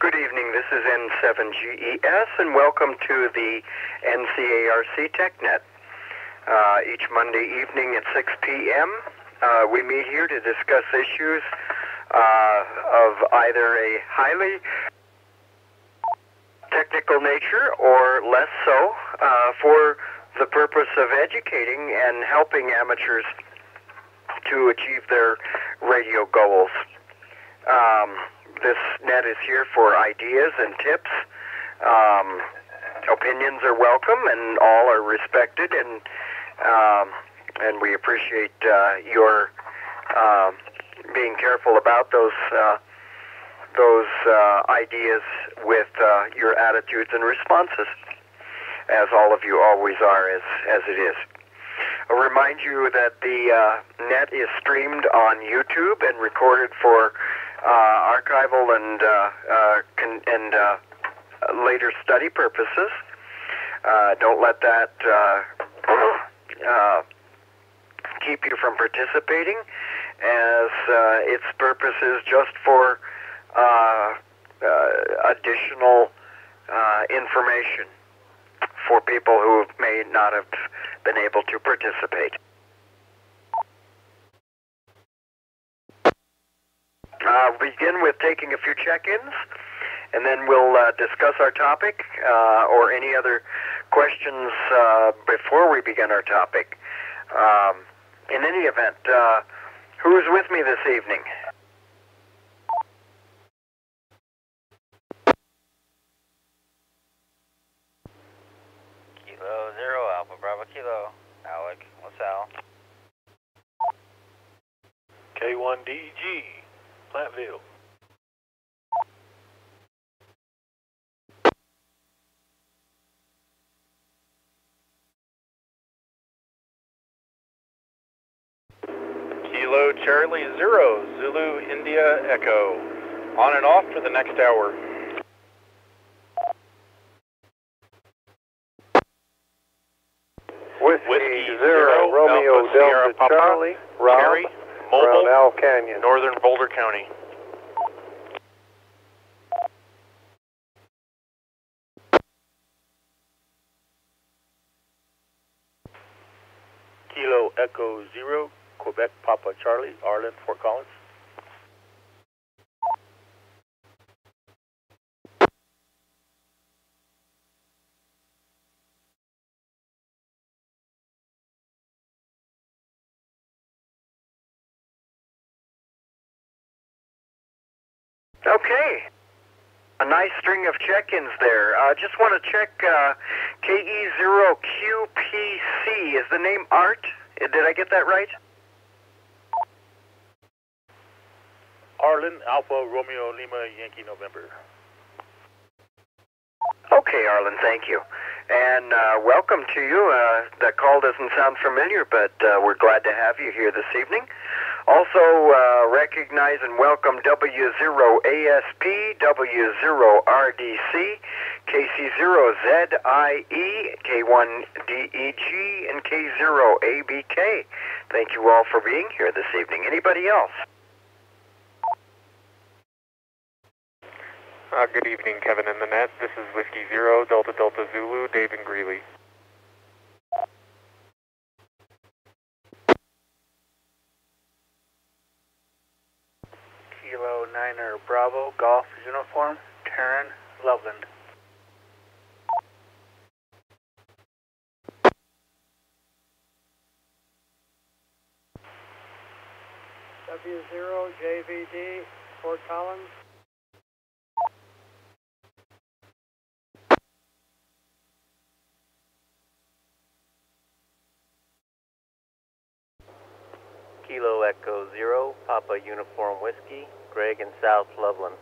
Good evening, this is N7GES, and welcome to the NCARC TechNet. Each Monday evening at 6 p.m., we meet here to discuss issues of either a highly technical nature or less so, for the purpose of educating and helping amateurs to achieve their radio goals. This net is here for ideas and tips. Opinions are welcome, and all are respected, and we appreciate your being careful about those ideas with your attitudes and responses, as all of you always are, as it is. I'll remind you that the net is streamed on YouTube and recorded for archival and later study purposes. Don't let that keep you from participating, as its purpose is just for additional information for people who may not have been able to participate. We'll begin with taking a few check-ins, and then we'll discuss our topic or any other questions before we begin our topic. In any event, who's with me this evening? Kilo 0 Alpha Bravo Kilo. Alec, what's Al? K1DG, Plantville. Kilo Charlie 0, Zulu India Echo. On and off for the next hour. Whiskey 0, Romeo Alpha Sierra Delta Papa, Charlie, Rob, Cherry, Mobile, Al Canyon. Northern Boulder County. Kilo Echo 0, Quebec Papa Charlie, Arlen, Fort Collins. Okay. A nice string of check-ins there. Just want to check KE0QPC. Is the name Art? Did I get that right? Arlen, Alpha, Romeo, Lima, Yankee, November. Okay, Arlen, thank you. And welcome to you. That call doesn't sound familiar, but we're glad to have you here this evening. Also recognize and welcome W0ASP, W0RDC, KC0ZIE, K1DEG, and K0ABK. Thank you all for being here this evening. Anybody else? Good evening, Kevin in the net. This is Whiskey 0, Delta Delta Zulu, Dave and Greeley. Kilo 9er Bravo, Golf Uniform, Taryn, Loveland. W0 JVD, Fort Collins. Kilo Echo 0, Papa Uniform Whiskey, Greg in South Loveland.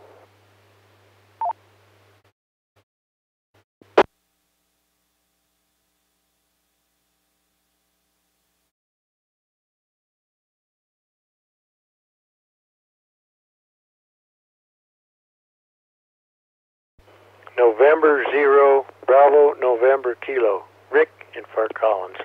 November 0, Bravo, November Kilo, Rick in Fort Collins.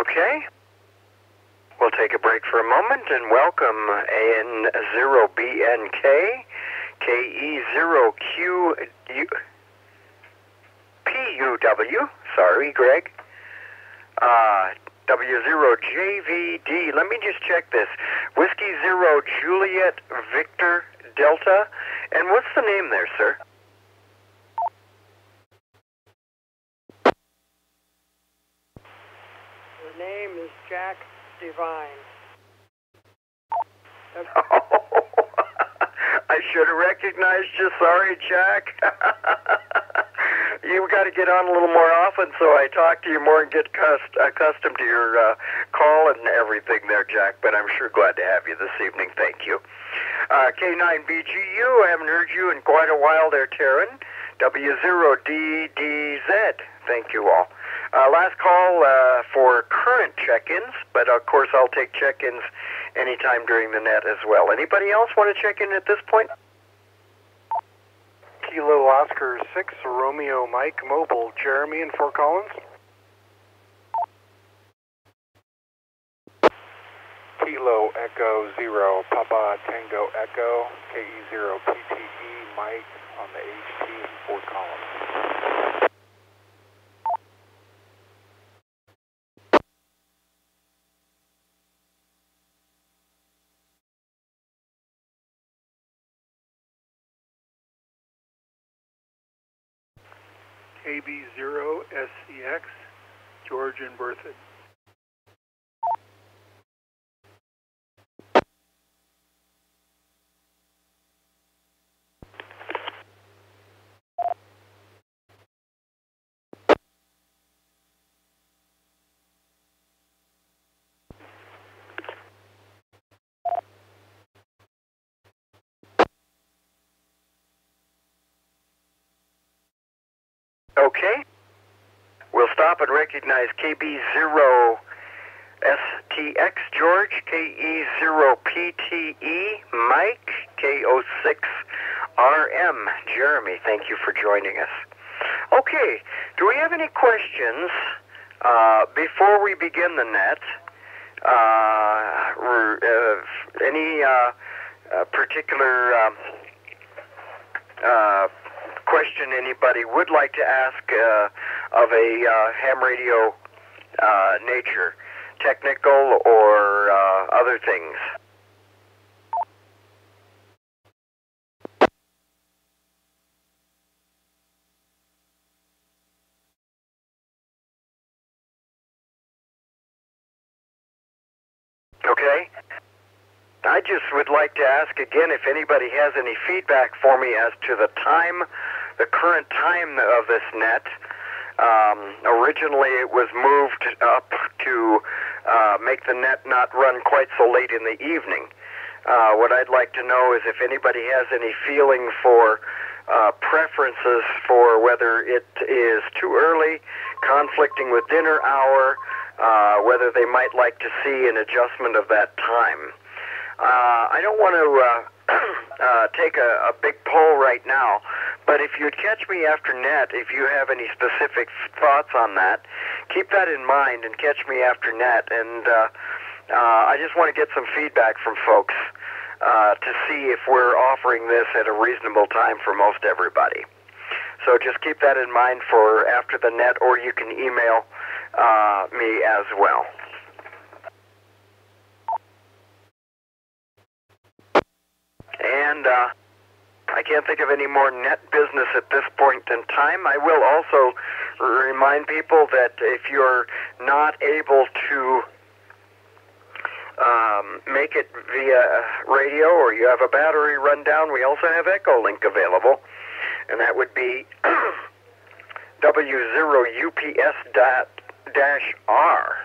Okay. We'll take a break for a moment and welcome N0BNK, KE0QPUW, sorry, Greg, W0JVD. Let me just check this. Whiskey 0 Juliet Victor Delta. And what's the name there, sir? The name is Jack Divine. I should have recognized you. Sorry, Jack. You've got to get on a little more often so I talk to you more and get accustomed to your call and everything there, Jack. But I'm sure glad to have you this evening. Thank you. K9BGU, I haven't heard you in quite a while there, Taryn. W0DDZ, thank you all. Last call for current check-ins, but of course I'll take check-ins anytime during the net as well. Anybody else want to check in at this point? Kilo Oscar 6, Romeo Mike Mobile, Jeremy in Fort Collins. Kilo Echo 0, Papa Tango Echo, KE0 PTE, Mike on the HT in Fort Collins. KB0 SCX, George and Berthoud. Okay. We'll stop and recognize KB0 STX George, KE0 PTE Mike, K06 RM Jeremy. Thank you for joining us. Okay. Do we have any questions before we begin the net? Any particular question anybody would like to ask of a ham radio nature, technical or other things? Okay. I just would like to ask again if anybody has any feedback for me as to the time, the current time of this net. Originally it was moved up to make the net not run quite so late in the evening. What I'd like to know is if anybody has any feeling for preferences for whether it is too early, conflicting with dinner hour, whether they might like to see an adjustment of that time. I don't want to take a big poll right now, but if you'd catch me after net, if you have any specific thoughts on that, keep that in mind and catch me after net. And I just want to get some feedback from folks to see if we're offering this at a reasonable time for most everybody. So just keep that in mind for after the net, or you can email me as well. And I can't think of any more net business at this point in time. I will also remind people that if you're not able to make it via radio, or you have a battery rundown, we also have Echolink available, and that would be W0UPS-R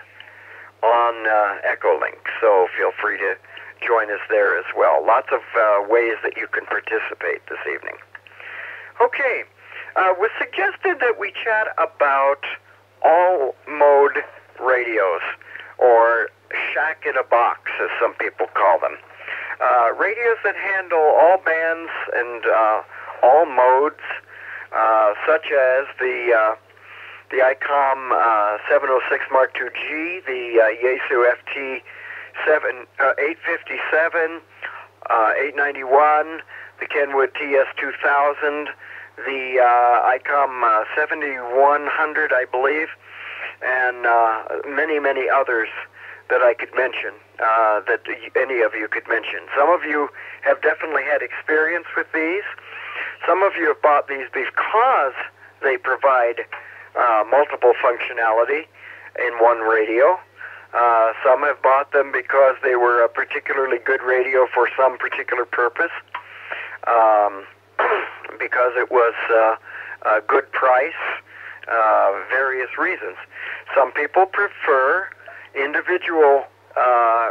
on Echolink. So feel free to join us there as well. Lots of ways that you can participate this evening. Okay, it was suggested that we chat about all-mode radios, or shack in a box, as some people call them. Radios that handle all bands and all modes, such as the the ICOM 706 Mark II-G, the Yaesu FT857, 891, the Kenwood TS2000, the ICOM 7100, I believe, and many, many others that I could mention, that any of you could mention. Some of you have definitely had experience with these. Some of you have bought these because they provide multiple functionality in one radio. Some have bought them because they were a particularly good radio for some particular purpose, because it was a good price, various reasons. Some people prefer individual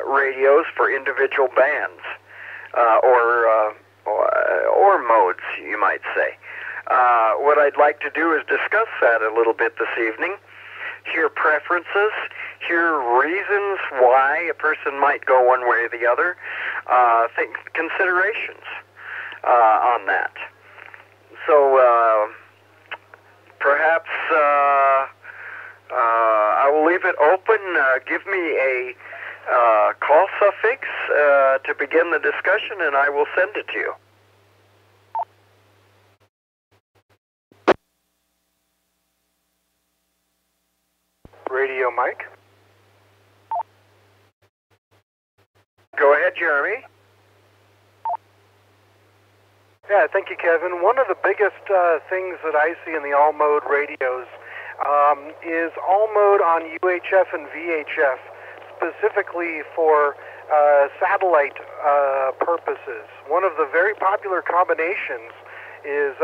radios for individual bands, or modes, you might say. What I'd like to do is discuss that a little bit this evening, hear preferences, hear reasons why a person might go one way or the other, think considerations on that. So perhaps I will leave it open. Give me a call suffix to begin the discussion, and I will send it to you. Radio Mike. Go ahead, Jeremy. Yeah, thank you, Kevin. One of the biggest things that I see in the all-mode radios is all-mode on UHF and VHF, specifically for satellite purposes. One of the very popular combinations is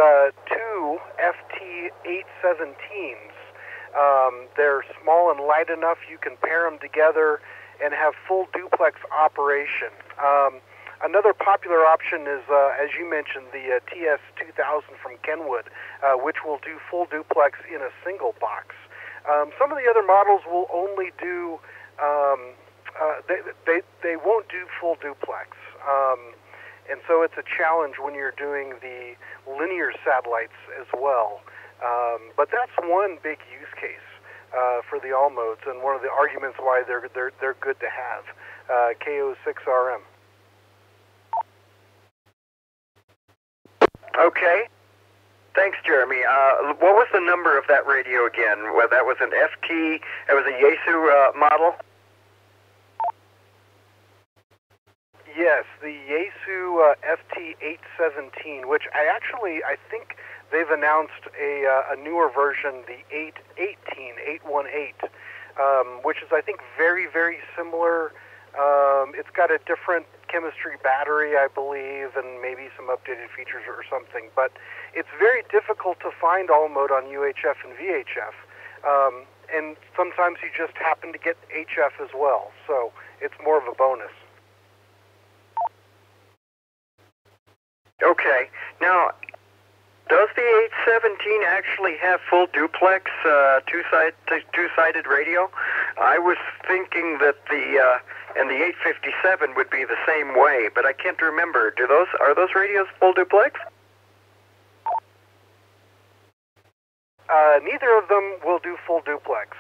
two FT817s. They're small and light enough you can pair them together and have full duplex operation. Another popular option is, as you mentioned, the TS2000 from Kenwood, which will do full duplex in a single box. Some of the other models will only do, they won't do full duplex. And so it's a challenge when you're doing the linear satellites as well. But that's one big use case for the all modes, and one of the arguments why they're good to have. KO6RM. Okay. Thanks, Jeremy. What was the number of that radio again? Well, that was an FT. It was a Yaesu model. Yes, the Yaesu FT817, which I think they've announced a newer version, the 818, which is, I think, very, very similar. It's got a different chemistry battery, I believe, and maybe some updated features or something. But it's very difficult to find all mode on UHF and VHF. And sometimes you just happen to get HF as well. So it's more of a bonus. Okay. Now, does the 817 actually have full duplex two-sided radio? I was thinking that and the 857 would be the same way, but I can't remember. Are those radios full duplex? Neither of them will do full duplex.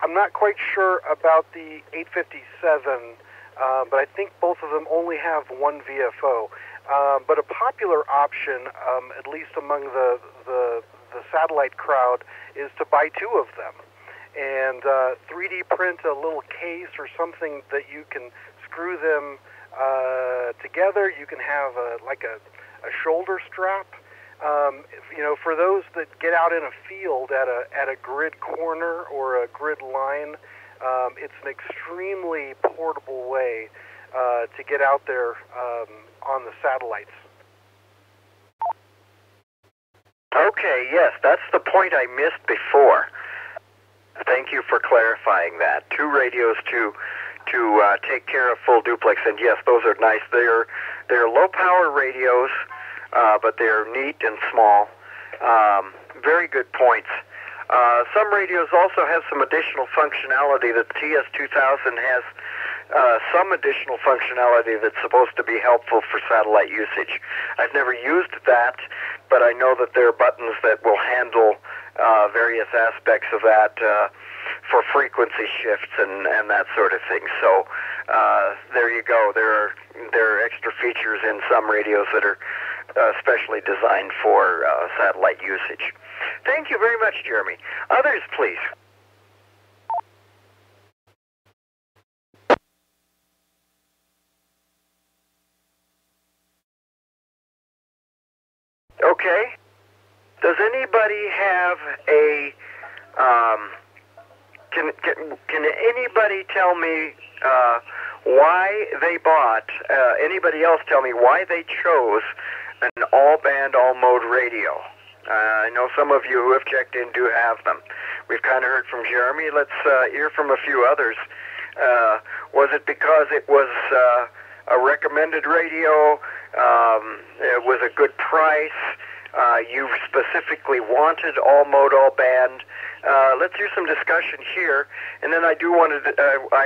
I'm not quite sure about the 857, but I think both of them only have one VFO. But a popular option, at least among the satellite crowd, is to buy two of them and 3D print a little case or something that you can screw them together. You can have a shoulder strap. For those that get out in a field at a grid corner or a grid line, it's an extremely portable way to get out there on the satellites. Okay, yes, that's the point I missed before. Thank you for clarifying that. Two radios to take care of full duplex, and yes, those are nice. They're low power radios, but they're neat and small. Very good points. Some radios also have some additional functionality. The TS2000 has some additional functionality that's supposed to be helpful for satellite usage. I've never used that, but I know that there are buttons that will handle various aspects of that for frequency shifts and that sort of thing. So there you go. There are extra features in some radios that are specially designed for satellite usage. Thank you very much, Jeremy. Others, please. Okay. Does anybody have a can anybody tell me why they bought? Anybody else tell me why they chose an all-band, all-mode radio? I know some of you who have checked in do have them. We've kind of heard from Jeremy. Let's hear from a few others. Was it because it was a recommended radio? It was a good price? You specifically wanted all-mode, all-band? Let's hear some discussion here, and then I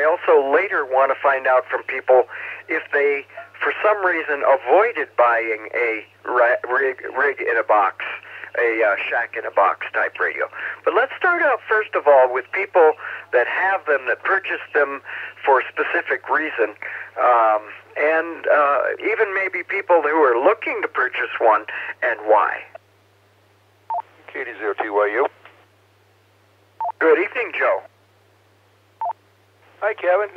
also later want to find out from people if they, for some reason, avoided buying a rig in a box, a shack in a box type radio. But let's start out first of all with people that have them, that purchased them for a specific reason, and even maybe people who are looking to purchase one, and why. KD0TYU. Good evening, Joe. Hi, Kevin.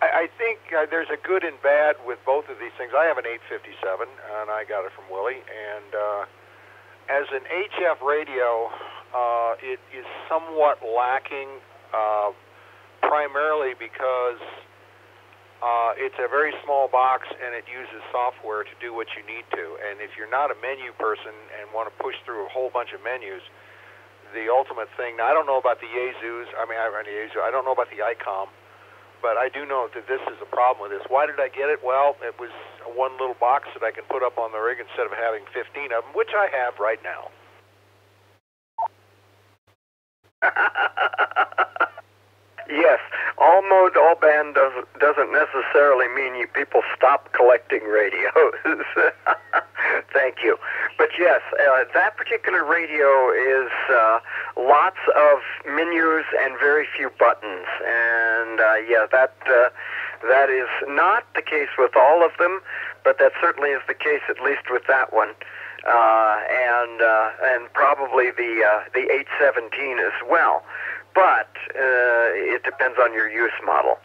I think there's a good and bad with both of these things. I have an 857, and I got it from Willie. And as an HF radio, it is somewhat lacking, primarily because it's a very small box, and it uses software to do what you need to. And if you're not a menu person and want to push through a whole bunch of menus, the ultimate thing, now I don't know about the Yaesus, I don't know about the ICOM, but I do know that this is a problem with this. Why did I get it? Well, it was one little box that I can put up on the rig instead of having 15 of them, which I have right now. Yes, all mode, all band doesn't necessarily mean people stop collecting radios. Thank you. But yes, that particular radio is lots of menus and very few buttons. And yeah, that is not the case with all of them, but that certainly is the case at least with that one. And probably the 817 as well. But it depends on your use model.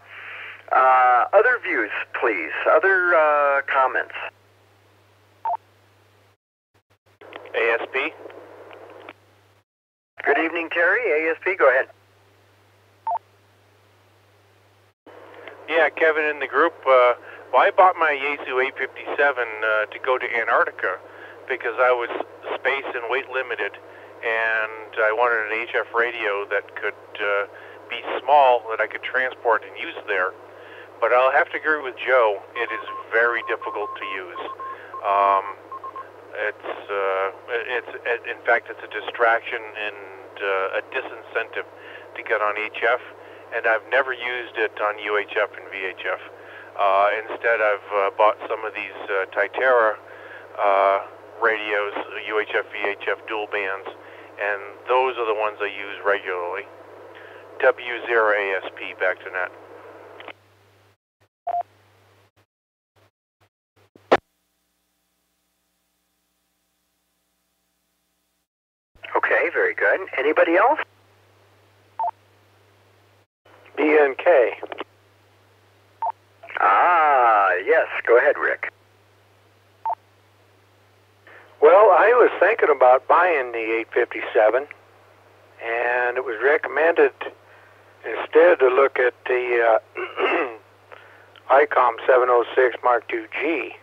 Other views, please. Other comments. ASP. Good evening, Terry. ASP, go ahead. Yeah, Kevin in the group. Well, I bought my Yaesu 857 to go to Antarctica because I was space and weight limited, and I wanted an HF radio that could be small, that I could transport and use there. But I'll have to agree with Joe, it is very difficult to use. In fact, it's a distraction and a disincentive to get on HF, and I've never used it on UHF and VHF. Instead, I've bought some of these Titera radios, UHF, VHF dual bands, and those are the ones I use regularly. W0ASP, back to net. Okay, very good. Anybody else? BNK. Ah, yes. Go ahead, Rick. Well, I was thinking about buying the 857, and it was recommended instead to look at the ICOM 706 Mark II-G.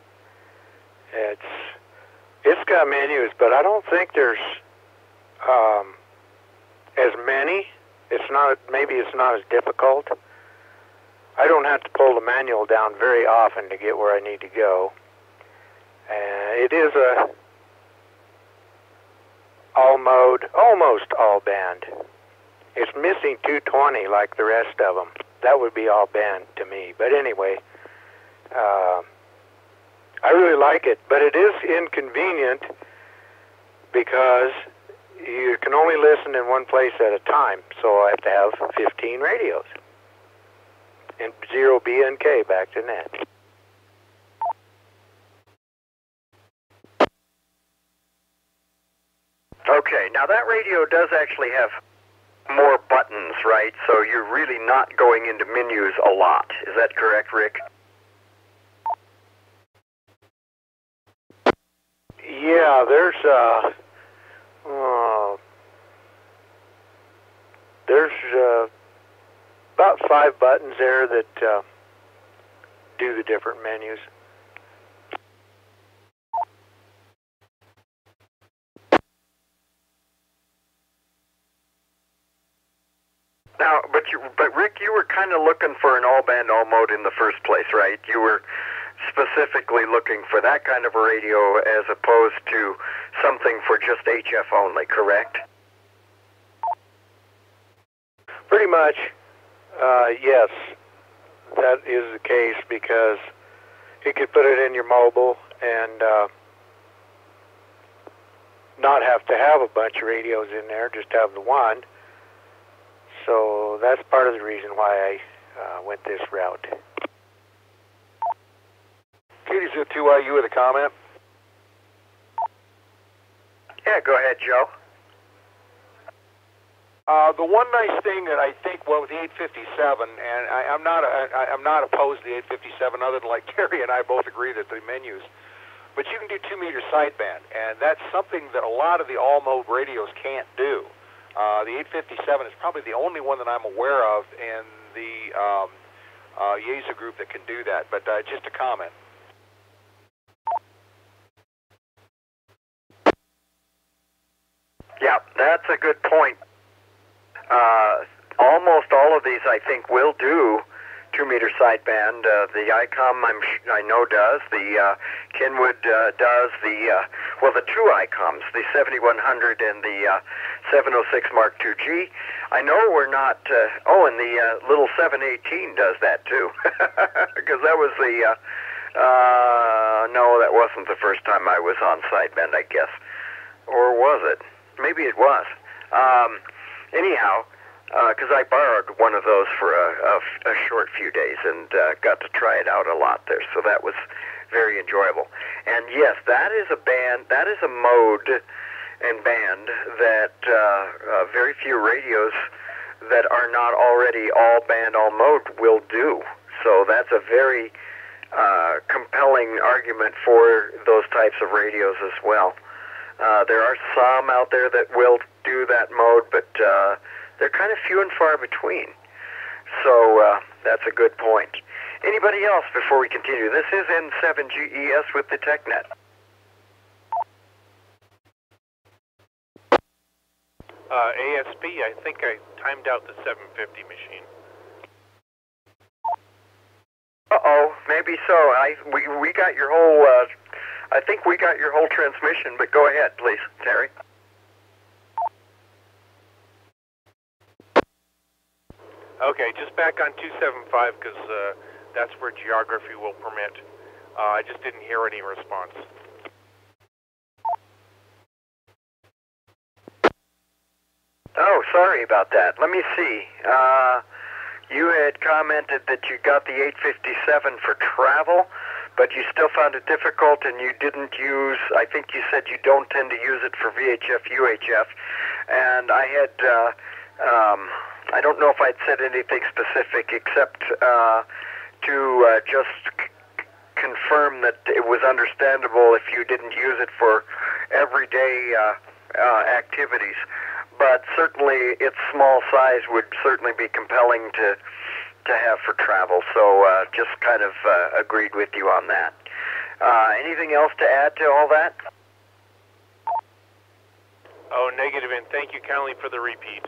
It's got menus, but I don't think there's as many. Maybe it's not as difficult. I don't have to pull the manual down very often to get where I need to go. It is a all mode, almost all band. It's missing 220 like the rest of them. That would be all band to me. But anyway, I really like it. But it is inconvenient because you can only listen in one place at a time, so I have to have 15 radios. And 0B and K back to net. Okay, now that radio does actually have more buttons, right? So you're really not going into menus a lot. Is that correct, Rick? Yeah, there's about 5 buttons there that do the different menus. Now, but Rick, you were kind of looking for an all-band, all-mode in the first place, right? You were specifically looking for that kind of a radio as opposed to something for just HF only, correct? Pretty much, yes, that is the case, because you could put it in your mobile and not have to have a bunch of radios in there, just have the one. So that's part of the reason why I went this route. KD2IU with a comment? Yeah, go ahead, Joe. The one nice thing that I think, well, with the 857, and I'm not opposed to the 857, other than like Terry and I both agree that the menus, but you can do 2-meter sideband, and that's something that a lot of the all-mode radios can't do. The 857 is probably the only one that I'm aware of in the Yaesu group that can do that, but just a comment. Yeah, that's a good point. Almost all of these, I think, will do 2-meter sideband. The ICOM, I know, does. The Kenwood does. The two ICOMs, the 7100 and the 706 Mark II-G. I know we're not. And the little 718 does that too, because that was the. No, that wasn't the first time I was on sideband, I guess, or was it? Maybe it was. Anyhow, because I borrowed one of those for a short few days and got to try it out a lot there, so that was very enjoyable. And yes, that is a band, that is a mode and band that very few radios that are not already all band, all mode will do. So that's a very compelling argument for those types of radios as well. There are some out there that will do that mode, but they're kind of few and far between. So that's a good point. Anybody else before we continue? This is N7GES with the TechNet. ASP, I think I timed out the 750 machine. Uh-oh, maybe so. We got your whole, I think we got your whole transmission, but go ahead, please, Terry. Okay, just back on 275, because that's where geography will permit. I just didn't hear any response. Oh, sorry about that. Let me see. You had commented that you got the 857 for travel, but you still found it difficult, and you didn't use, I think you said you don't tend to use it for VHF, UHF, and I had, I don't know if I'd said anything specific except to just confirm that it was understandable if you didn't use it for everyday activities. But certainly its small size would certainly be compelling to have for travel. So just kind of agreed with you on that. Anything else to add to all that? Oh, negative, and thank you kindly for the repeat.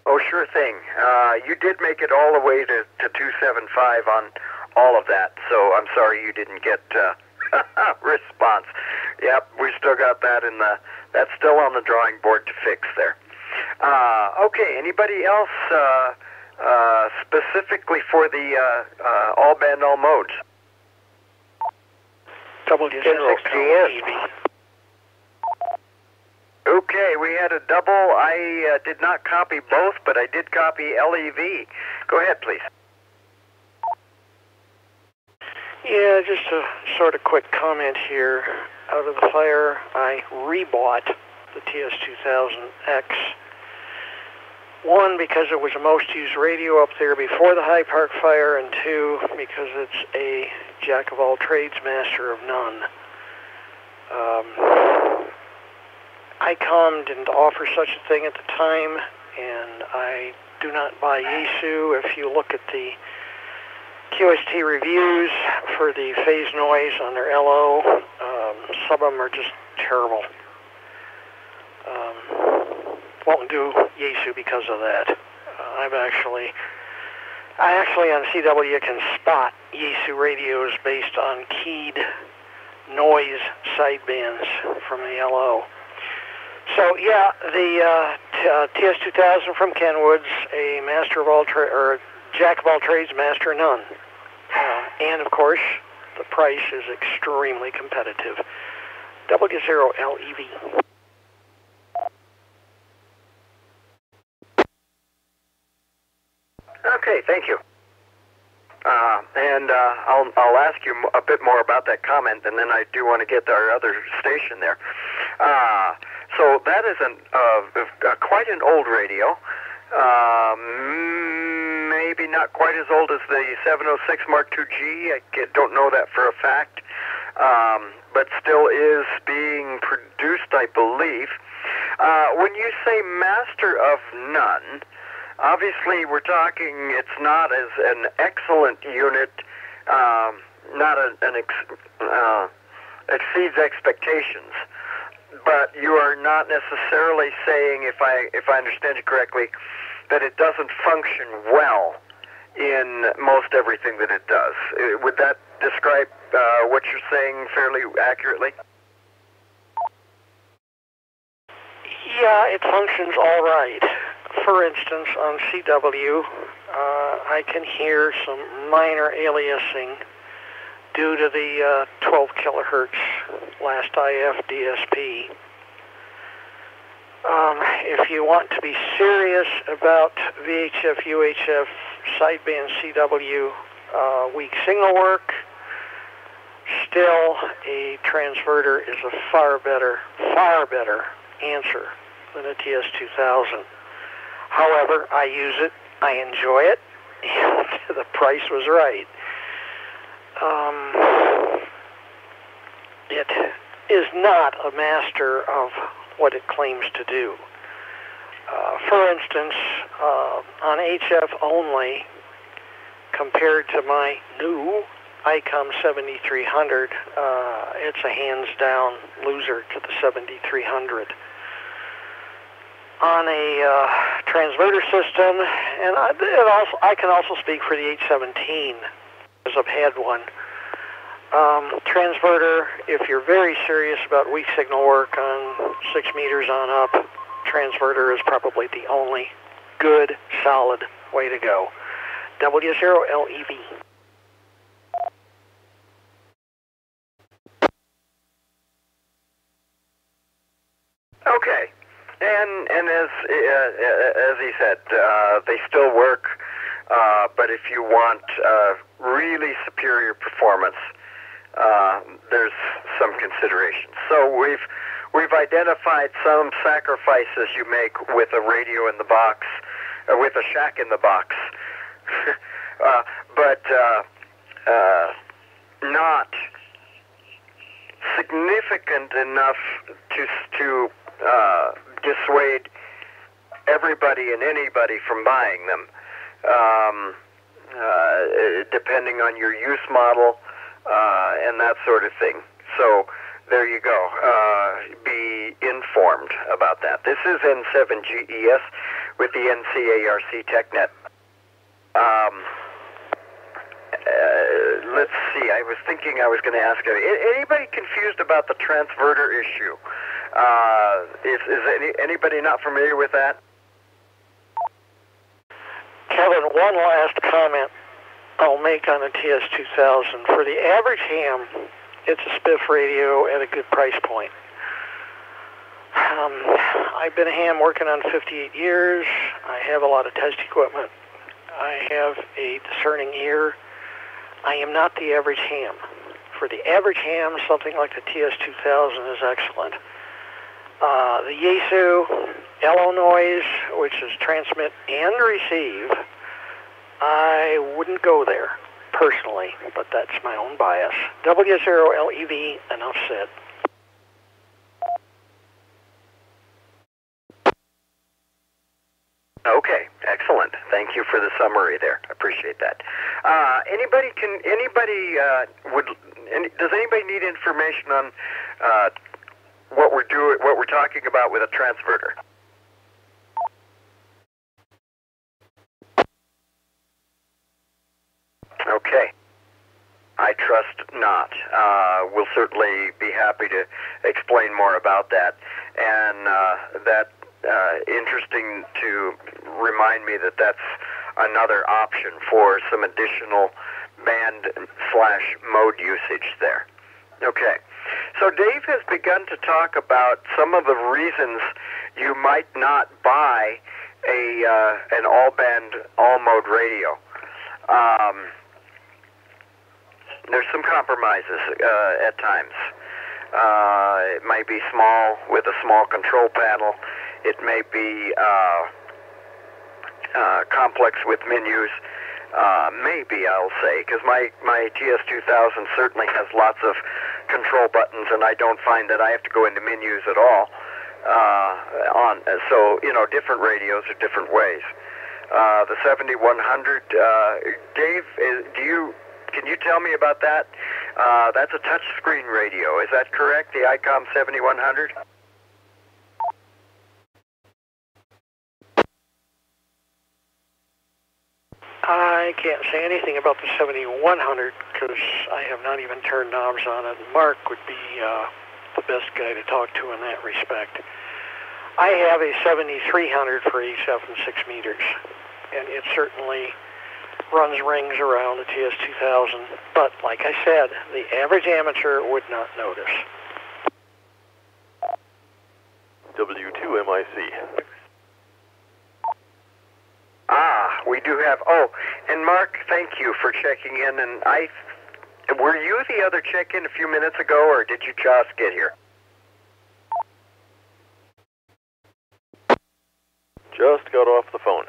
Oh, sure thing. You did make it all the way to 275 on all of that, so I'm sorry you didn't get response. Yep, we still got that in the, that's still on the drawing board to fix there. Okay, anybody else specifically for the all band, all modes? General GM. Okay, we had a double. I did not copy both, but I did copy LEV. Go ahead, please. Yeah, just a sort of quick comment here. Out of the fire, I rebought the TS2000X. One, because it was the most used radio up there before the High Park fire, and two, because it's a jack of all trades, master of none. ICOM didn't offer such a thing at the time, and I do not buy Yaesu. If you look at the QST reviews for the phase noise on their LO, some of them are just terrible. Won't do Yaesu because of that. I actually on CW can spot Yaesu radios based on keyed noise sidebands from the LO. So yeah, the TS2000 from Kenwood's a master of all or jack of all trades, master of none. And of course, the price is extremely competitive. W0LEV. Okay, thank you. And I'll ask you a bit more about that comment, and then I do want to get to our other station there. So that is quite an old radio. Maybe not quite as old as the 706 Mark II-G. I don't know that for a fact, but still is being produced, I believe. When you say master of none, obviously we're talking it's not as an excellent unit, exceeds expectations. But you are not necessarily saying, if I understand you correctly, that it doesn't function well in most everything that it does. Would that describe what you're saying fairly accurately? Yeah, it functions all right. For instance, on CW, I can hear some minor aliasing due to the 12 kilohertz last IF DSP. If you want to be serious about VHF, UHF, sideband CW weak signal work, still a transverter is a far better answer than a TS2000. However, I use it, I enjoy it, and the price was right. It is not a master of what it claims to do. For instance, on HF only, compared to my new ICOM 7300, it's a hands-down loser to the 7300. On a transverter system, and I can also speak for the 817, because I've had one. Transverter, if you're very serious about weak signal work on 6 meters on up, transverter is probably the only good, solid way to go. W0LEV. Okay. And as he said, they still work, but if you want really superior performance, there's some considerations. So we've identified some sacrifices you make with a radio in the box, with a shack in the box, but not significant enough to dissuade everybody and anybody from buying them, depending on your use model and that sort of thing. So there you go. Be informed about that. This is N7GES with the NCARC TechNet. Let's see. I was thinking I was going to ask anybody confused about the transverter issue. Is anybody not familiar with that? Kevin, one last comment I'll make on the TS2000. For the average ham, it's a spiff radio at a good price point. I've been a ham working on 58 years. I have a lot of test equipment. I have a discerning ear. I am not the average ham. For the average ham, something like the TS2000 is excellent. The Yaesu LO noise, which is transmit and receive, I wouldn't go there personally, but that's my own bias. W0LEV, enough said. Okay, excellent. Thank you for the summary there. I appreciate that. Does anybody need information on what we're talking about with a transverter? Okay. I trust not. We'll certainly be happy to explain more about that. And interesting to remind me that that's another option for some additional band/mode usage there. Okay. So Dave has begun to talk about some of the reasons you might not buy an all-band, all-mode radio. There's some compromises at times. It might be small with a small control panel. It may be complex with menus. Maybe I'll say, because my TS2000 certainly has lots of control buttons, and I don't find that I have to go into menus at all. So different radios are different ways. The 7100, Dave, can you tell me about that? That's a touchscreen radio. Is that correct? The ICOM 7100? I can't say anything about the 7100 because I have not even turned knobs on it. Mark would be the best guy to talk to in that respect. I have a 7300 for 876 meters, and it certainly runs rings around the TS2000, but like I said, the average amateur would not notice. W2MIC. We do have, and Mark, thank you for checking in, and were you the other check-in a few minutes ago, or did you just get here? Just got off the phone.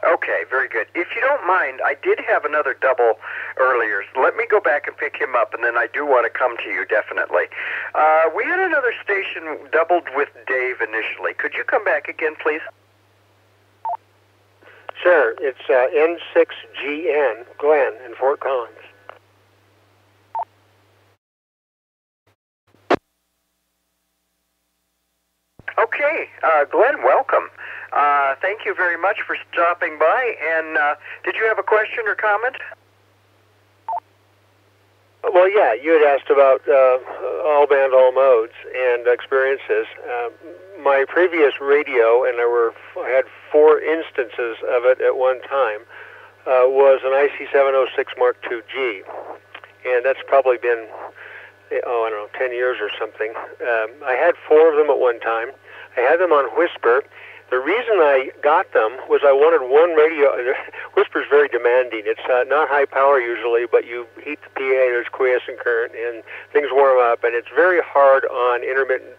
Okay, very good. If you don't mind, I did have another double earlier. Let me go back and pick him up, and then I do want to come to you, definitely. We had another station doubled with Dave initially. Could you come back again, please? Sure. It's N6GN, Glenn, in Fort Collins. Okay, Glenn, welcome. Thank you very much for stopping by. And did you have a question or comment? Well, yeah, you had asked about all band, all modes and experiences. My previous radio, and I had 4 instances of it at one time, was an IC706 Mark II-G, and that's probably been, 10 years or something. I had 4 of them at one time. I had them on Whisper. The reason I got them was I wanted one radio. Whisper's very demanding. It's not high power usually, but you heat the PA, there's quiescent current, and things warm up, and it's very hard on intermittent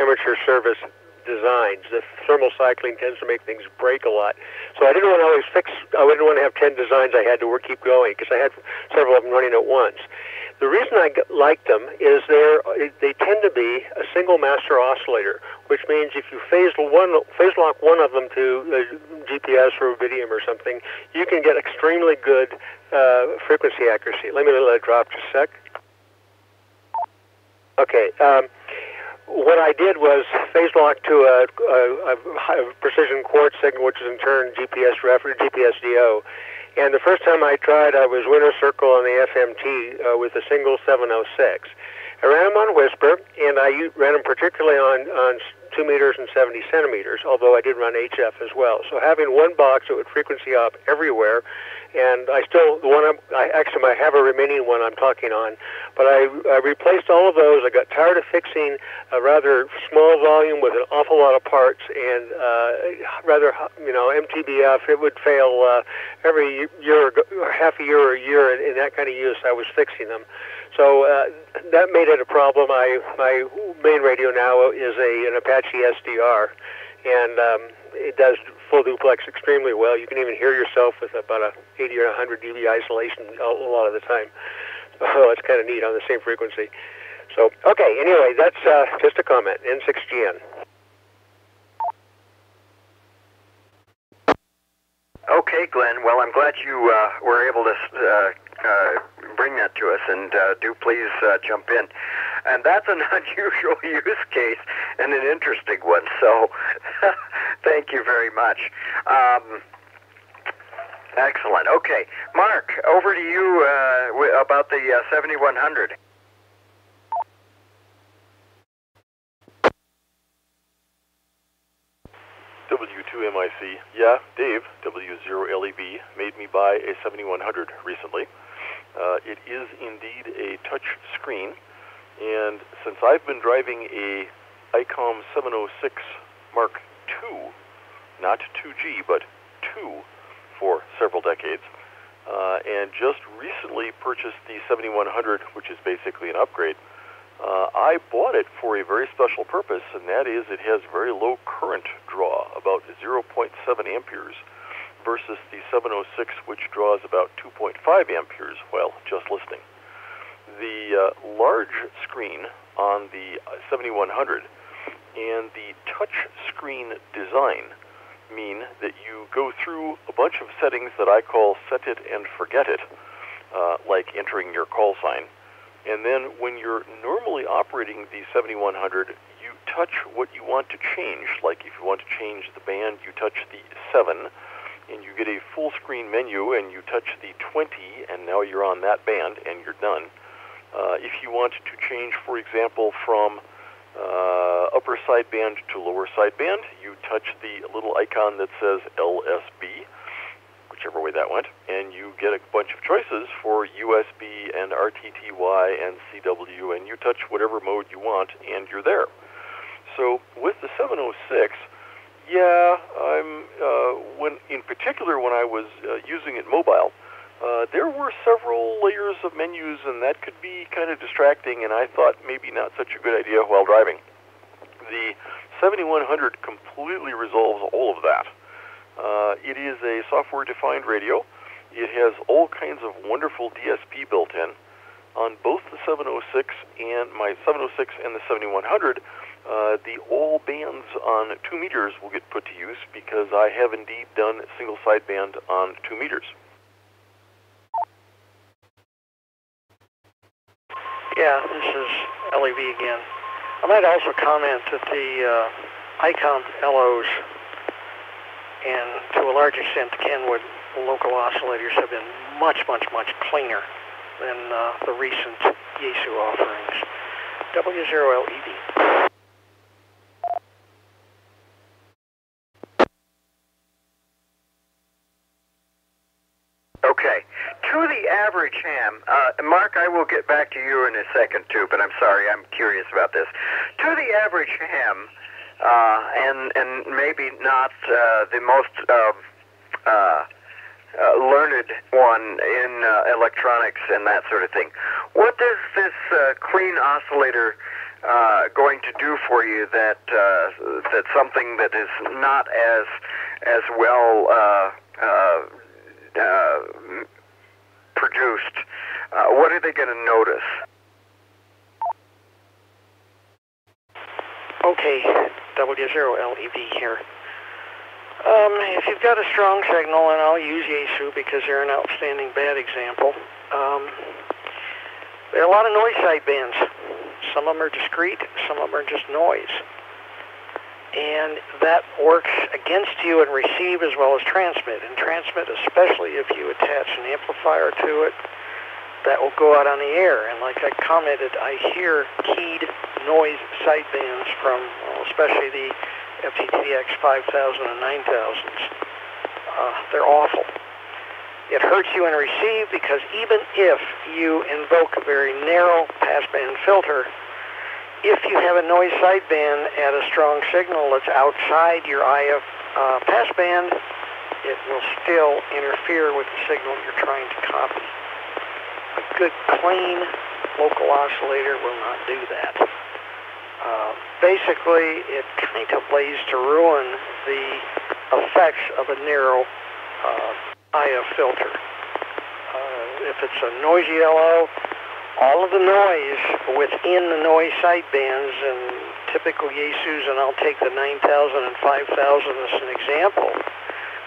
amateur service designs. The thermal cycling tends to make things break a lot. So I didn't want to always I didn't want to have 10 designs I had to keep going, because I had several of them running at once. The reason I liked them is they tend to be a single master oscillator, which means if you phase lock one of them to GPS or Rubidium or something, you can get extremely good frequency accuracy. Let me let it drop just a sec. Okay. What I did was phase lock to a precision quartz signal, which is in turn GPS DO. And the first time I tried, I was winner circle on the FMT with a single 706. I ran them on Whisper, and I ran them particularly on 2 meters and 70 centimeters, although I did run HF as well. So having one box that would frequency hop everywhere, and I have a remaining one I'm talking on, but I replaced all of those. I got tired of fixing a rather small volume with an awful lot of parts, and MTBF, it would fail every year, or half a year or a year in that kind of use. I was fixing them. So that made it a problem. My main radio now is an Apache SDR, and it does full duplex extremely well. You can even hear yourself with about a 80 or 100 dB isolation a lot of the time. Oh, it's kind of neat on the same frequency. So, okay, anyway, that's just a comment. N6GN. Okay, Glenn. Well, I'm glad you were able to bring that to us, and do please jump in. And that's an unusual use case and an interesting one, so thank you very much. Excellent. Okay, Mark, over to you about the 7100. W2MIC. Yeah, Dave, W0LEV, made me buy a 7100 recently. It is indeed a touch screen, and since I've been driving a ICOM 706 Mark II, not 2G, but 2, for several decades, and just recently purchased the 7100, which is basically an upgrade, I bought it for a very special purpose, and that is it has very low current draw, about 0.7 amperes, versus the 706, which draws about 2.5 amperes while just listening. The large screen on the 7100 and the touch screen design mean that you go through a bunch of settings that I call set it and forget it, like entering your call sign. And then when you're normally operating the 7100, you touch what you want to change. Like if you want to change the band, you touch the 7, and you get a full screen menu, and you touch the 20, and now you're on that band, and you're done. If you want to change, for example, from upper sideband to lower sideband, you touch the little icon that says LSB, whichever way that went, and you get a bunch of choices for USB and RTTY and CW, and you touch whatever mode you want, and you're there. So with the 706, yeah, in particular when I was using it mobile, there were several layers of menus, and that could be kind of distracting, and I thought maybe not such a good idea while driving. The 7100 completely resolves all of that. It is a software-defined radio. It has all kinds of wonderful DSP built in. On both the 706 and my 706 and the 7100, the all bands on 2 meters will get put to use because I have indeed done single sideband on 2 meters. Yeah, this is LEV again. I might also comment that the ICOM LOs and to a large extent the Kenwood local oscillators have been much, much, much cleaner than the recent Yaesu offerings. W0LEV. Okay, to the average ham, Mark, I will get back to you in a second too, but I'm sorry, I'm curious about this. To the average ham, and maybe not the most learned one in electronics and that sort of thing, what is this clean oscillator going to do for you that's something that is not as well produced? What are they going to notice? Okay, W0LEV here. If you've got a strong signal, and I'll use Yaesu because they're an outstanding bad example, there are a lot of noise sidebands. Some of them are discrete, some of them are just noise. And that works against you in receive as well as transmit. And transmit, especially if you attach an amplifier to it, that will go out on the air. And like I commented, I hear keyed noise sidebands from especially the FTTX 5000 and 9000s. They're awful. It hurts you in receive because even if you invoke a very narrow passband filter, if you have a noise sideband at a strong signal that's outside your IF passband, it will still interfere with the signal you're trying to copy. A good, clean local oscillator will not do that. Basically, it kind of lays to ruin the effects of a narrow IF filter. If it's a noisy LO, all of the noise within the noise sidebands and typical Yaesus, and I'll take the 9000 and 5000 as an example,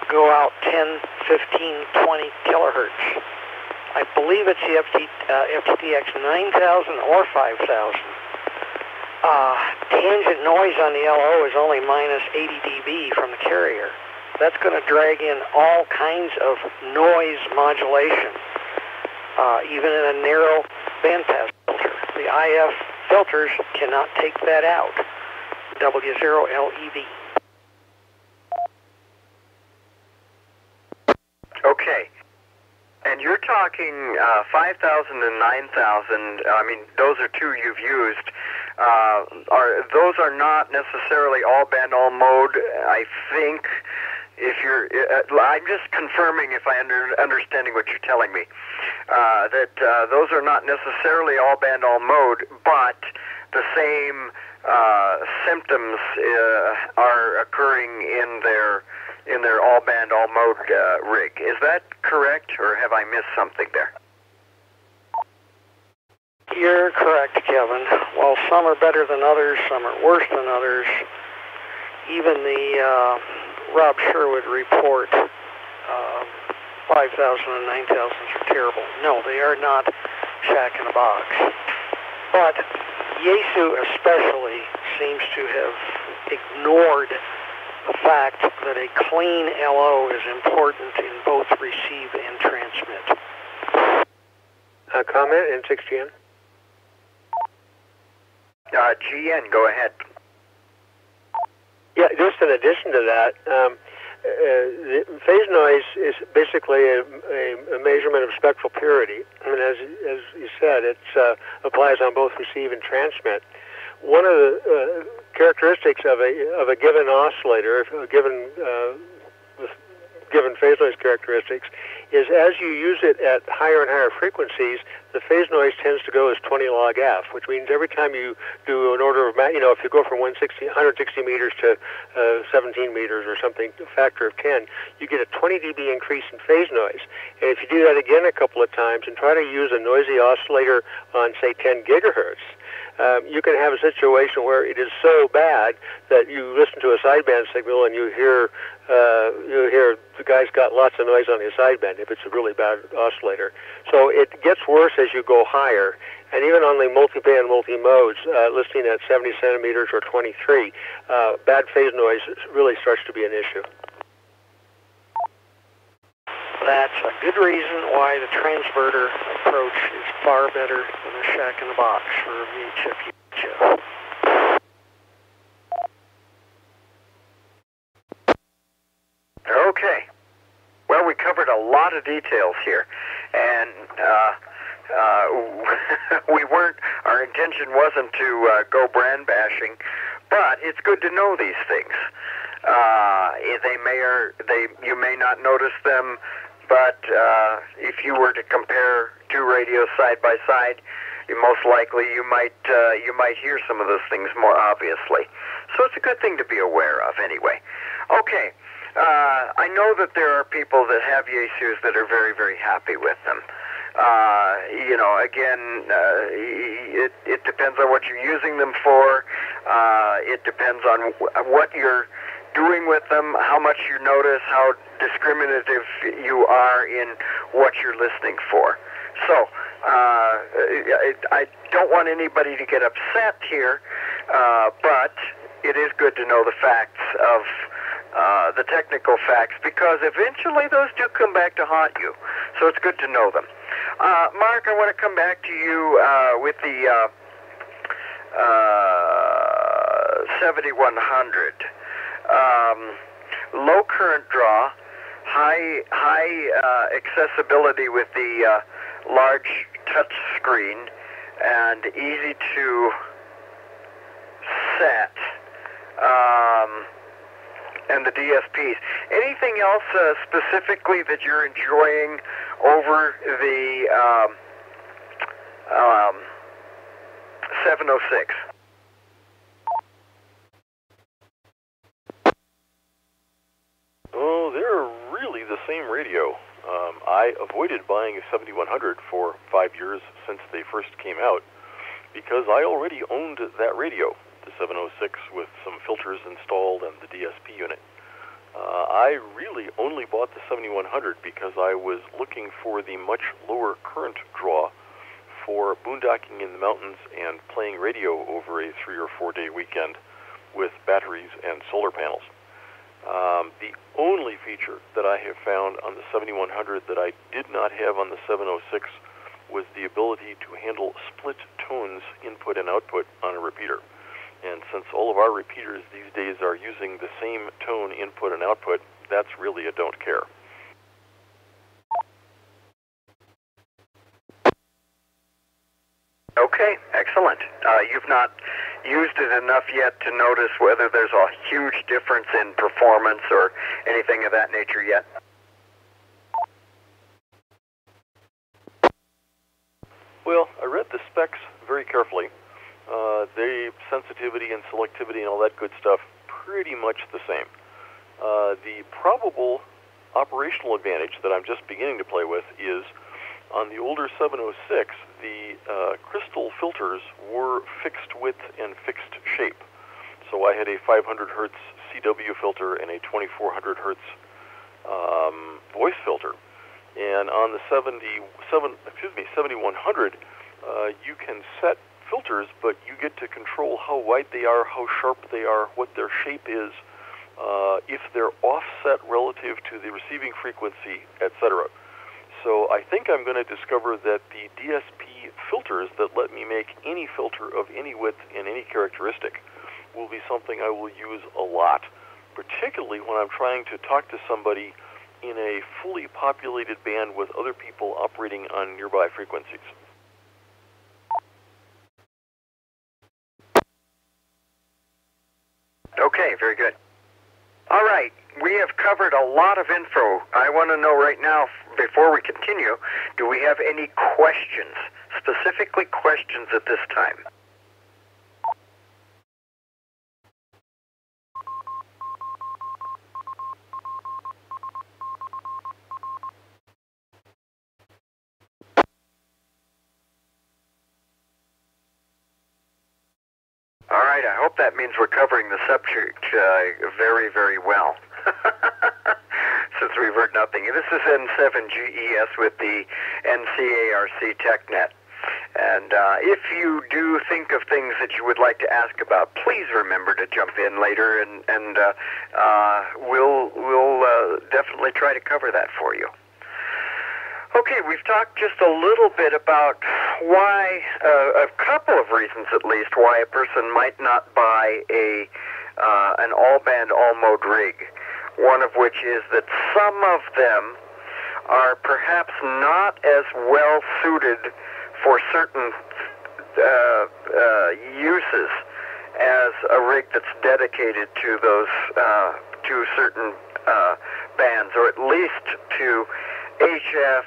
go out 10, 15, 20 kilohertz. I believe it's the FTTX 9000 or 5000. Tangent noise on the LO is only minus 80 dB from the carrier. That's going to drag in all kinds of noise modulation, even in a narrow bandpass filter. The IF filters cannot take that out. W0LEV. Okay. And you're talking 5,000 and 9,000. I mean, those are two you've used. Those are not necessarily all band, all mode. I think if you're, I'm just confirming if I'm understanding what you're telling me. That those are not necessarily all band, all mode, but the same symptoms are occurring in their all band, all mode rig. Is that correct, or have I missed something there? You're correct, Kevin. While some are better than others, some are worse than others, even the Rob Sherwood report, 5,000 and 9,000s are terrible. No, they are not shack in a box. But Yaesu especially seems to have ignored the fact that a clean LO is important in both receive and transmit. A comment in 6GN? GN, go ahead. Yeah, just in addition to that, phase noise is basically a measurement of spectral purity. I mean, as you said, it applies on both receive and transmit. One of the characteristics of a given oscillator, given phase noise characteristics, is as you use it at higher and higher frequencies, the phase noise tends to go as 20 log F, which means every time you do an order of, if you go from 160 meters to 17 meters or something, a factor of 10, you get a 20 dB increase in phase noise. And if you do that again a couple of times and try to use a noisy oscillator on, say, 10 gigahertz, you can have a situation where it is so bad that you listen to a sideband signal and you hear the guy's got lots of noise on his sideband if it's a really bad oscillator. So it gets worse as you go higher. And even on the multi-band, multi-modes, listening at 70 centimeters or 23, bad phase noise really starts to be an issue. That's a good reason why the transverter approach is far better than a shack-in-the-box for a VHF UHF. Okay. Well, we covered a lot of details here, and our intention wasn't to go brand bashing, but it's good to know these things. You may not notice them, but if you were to compare two radios side by side, most likely you might hear some of those things more obviously. So it's a good thing to be aware of anyway. Okay. I know that there are people that have Yaesus that are very, very happy with them. It depends on what you're using them for. It depends on what you're doing with them, how much you notice, how discriminative you are in what you're listening for. So, I don't want anybody to get upset here, but it is good to know the facts of the technical facts, because eventually those do come back to haunt you. So it's good to know them. Mark, I want to come back to you with the 7100. Low current draw, high accessibility with the large touch screen, and easy to set, and the DSPs. Anything else specifically that you're enjoying over the 706? Oh, they're really the same radio. I avoided buying a 7100 for 5 years since they first came out because I already owned that radio, the 706 with some filters installed and the DSP unit. I really only bought the 7100 because I was looking for the much lower current draw for boondocking in the mountains and playing radio over a 3 or 4 day weekend with batteries and solar panels. The only feature that I have found on the 7100 that I did not have on the 706 was the ability to handle split tones input and output on a repeater. And since all of our repeaters these days are using the same tone input and output, that's really a don't care. Okay, excellent. You've not used it enough yet to notice whether there's a huge difference in performance or anything of that nature yet? Well, I read the specs very carefully. The sensitivity and selectivity and all that good stuff, pretty much the same. The probable operational advantage that I'm just beginning to play with is on the older 706, the crystal filters were fixed width and fixed shape. So I had a 500 hertz CW filter and a 2400 hertz voice filter. And on the 7100, you can set filters, but you get to control how wide they are, how sharp they are, what their shape is, if they're offset relative to the receiving frequency, etc. So I think I'm going to discover that the DSP filters that let me make any filter of any width and any characteristic will be something I will use a lot, particularly when I'm trying to talk to somebody in a fully populated band with other people operating on nearby frequencies. Okay, very good. All right, we have covered a lot of info. I want to know right now, before we continue, do we have any questions, specifically questions at this time? All right, I hope that means we're covering the subject very, very well, since we've heard nothing. This is N7GES with the NCARC TechNet. And if you do think of things that you would like to ask about, please remember to jump in later, and we'll definitely try to cover that for you. Okay, we've talked just a little bit about why, a couple of reasons at least, why a person might not buy an all-band, all-mode rig. One of which is that some of them are perhaps not as well suited for certain uses as a rig that's dedicated to those to certain bands, or at least to HF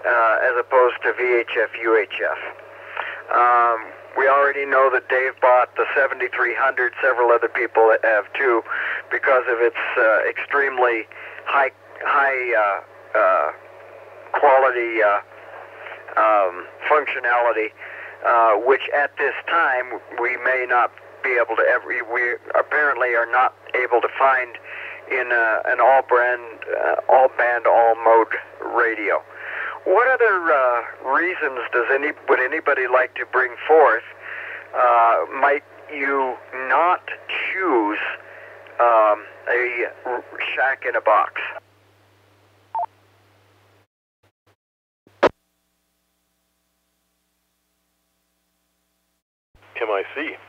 as opposed to VHF, UHF. We already know that Dave bought the 7300. Several other people have too, because of its extremely high quality functionality, which at this time we may not be able to we apparently are not able to find in an all-band, all-mode radio. What other reasons would anybody like to bring forth? Might you not choose a shack in a box? MIC.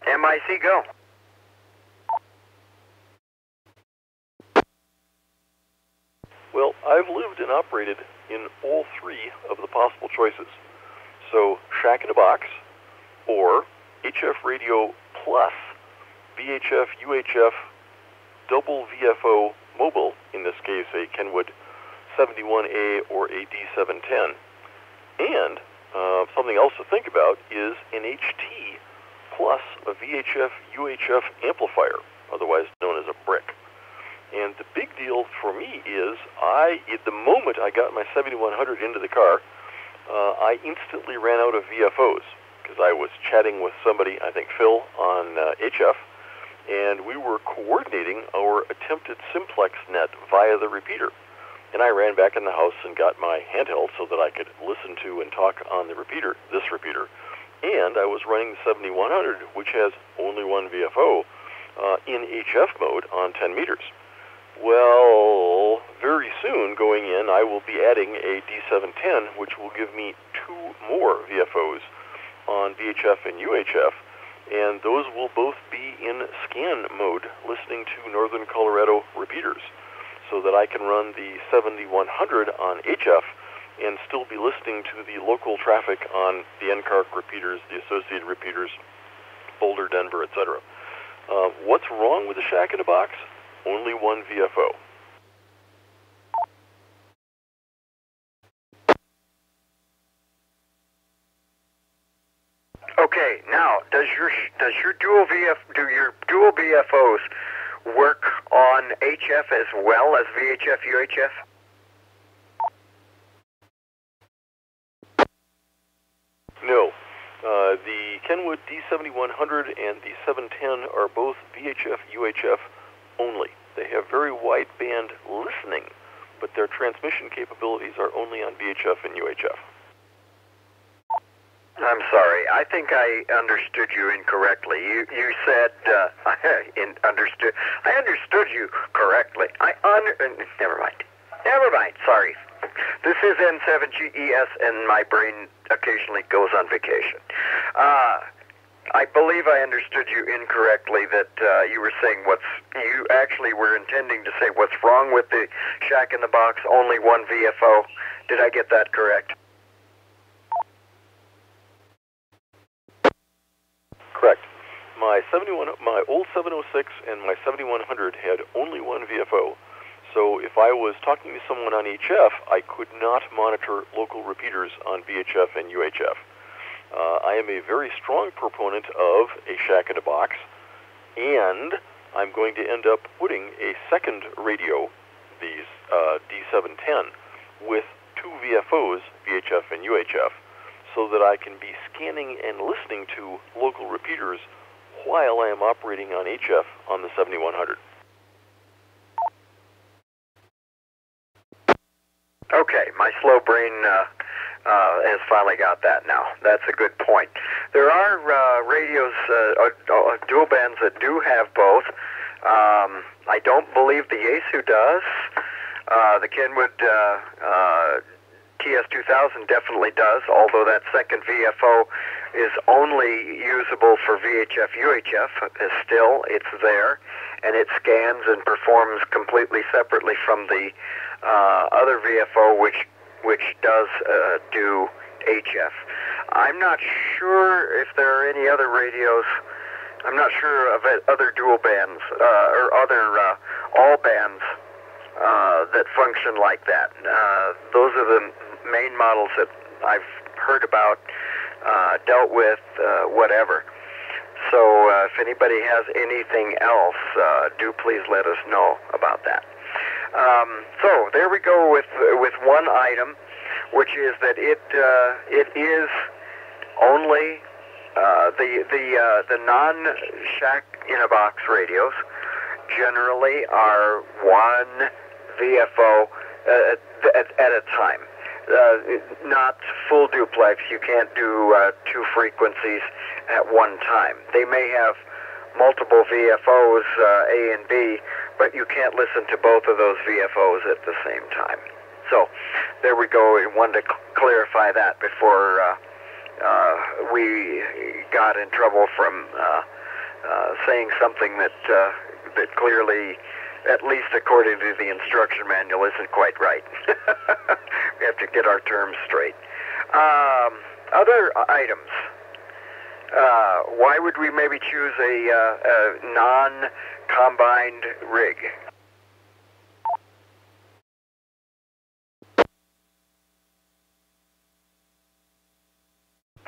MIC, go. Well, I've lived and operated in all three of the possible choices. So, Shack in a Box, or HF Radio Plus, VHF, UHF, double VFO mobile, in this case a Kenwood 71A or a D710. And something else to think about is an HT plus a VHF, UHF amplifier, otherwise known as a brick. And the big deal for me is at the moment I got my 7100 into the car, I instantly ran out of VFOs because I was chatting with somebody, I think Phil, on HF, and we were coordinating our attempted simplex net via the repeater. And I ran back in the house and got my handheld so that I could listen to and talk on the repeater, this repeater. And I was running the 7100, which has only one VFO, in HF mode on 10 meters. Well, very soon going in, I will be adding a D710, which will give me 2 more VFOs on VHF and UHF, and those will both be in scan mode, listening to Northern Colorado repeaters, so that I can run the 7100 on HF and still be listening to the local traffic on the NCARC repeaters, the associated repeaters, Boulder, Denver, etc. What's wrong with the Shack in a Box? Only one VFO. Okay, now does your dual VFOs work on HF as well as VHF, UHF? No. The Kenwood D7100 and the 710 are both VHF, UHF only. They have very wide band listening, but their transmission capabilities are only on VHF and UHF. I'm sorry. I think I understood you incorrectly. You said I understood you correctly. Never mind. Never mind. Sorry. This is N7GES, and my brain occasionally goes on vacation. I believe I understood you incorrectly, that you were saying you actually were intending to say what's wrong with the Shack in the Box, only one VFO. Did I get that correct? Correct. My old 706 and my 7100 had only one VFO. So if I was talking to someone on HF, I could not monitor local repeaters on VHF and UHF. I am a very strong proponent of a Shack in a Box, and I'm going to end up putting a second radio, the D710, with 2 VFOs, VHF and UHF, so that I can be scanning and listening to local repeaters while I am operating on HF on the 7100. Okay, my slow brain has finally got that now. That's a good point. There are radios, dual bands that do have both. I don't believe the Yaesu does. The Kenwood TS2000 definitely does, although that second VFO is only usable for VHF, UHF. Still, it's there, and it scans and performs completely separately from the other VFO, which does do HF. I'm not sure if there are any other radios. I'm not sure of other dual bands or other all bands that function like that. Those are the main models that I've heard about, dealt with, whatever. So if anybody has anything else, do please let us know about that. So there we go with one item, which is that it is only the non-Shack in a Box radios generally are one VFO at a time. Not full duplex. You can't do 2 frequencies at one time. They may have multiple VFOs, A and B, but you can't listen to both of those VFOs at the same time. So there we go. I wanted to clarify that before we got in trouble from saying something that clearly, at least according to the instruction manual, isn't quite right. We have to get our terms straight. Other items. Why would we maybe choose a non-combined rig?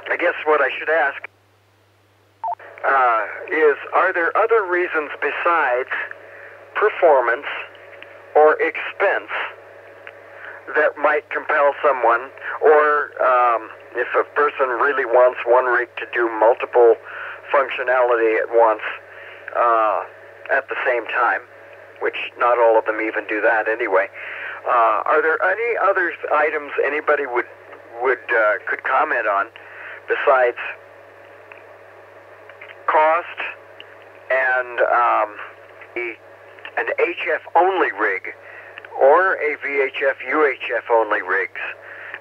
I guess what I should ask is, are there other reasons besides performance or expense that might compel someone, or if a person really wants one rig to do multiple functionality at once at the same time, which not all of them even do that anyway. Are there any other items anybody could comment on besides cost and an HF only rig or a VHF UHF only rigs,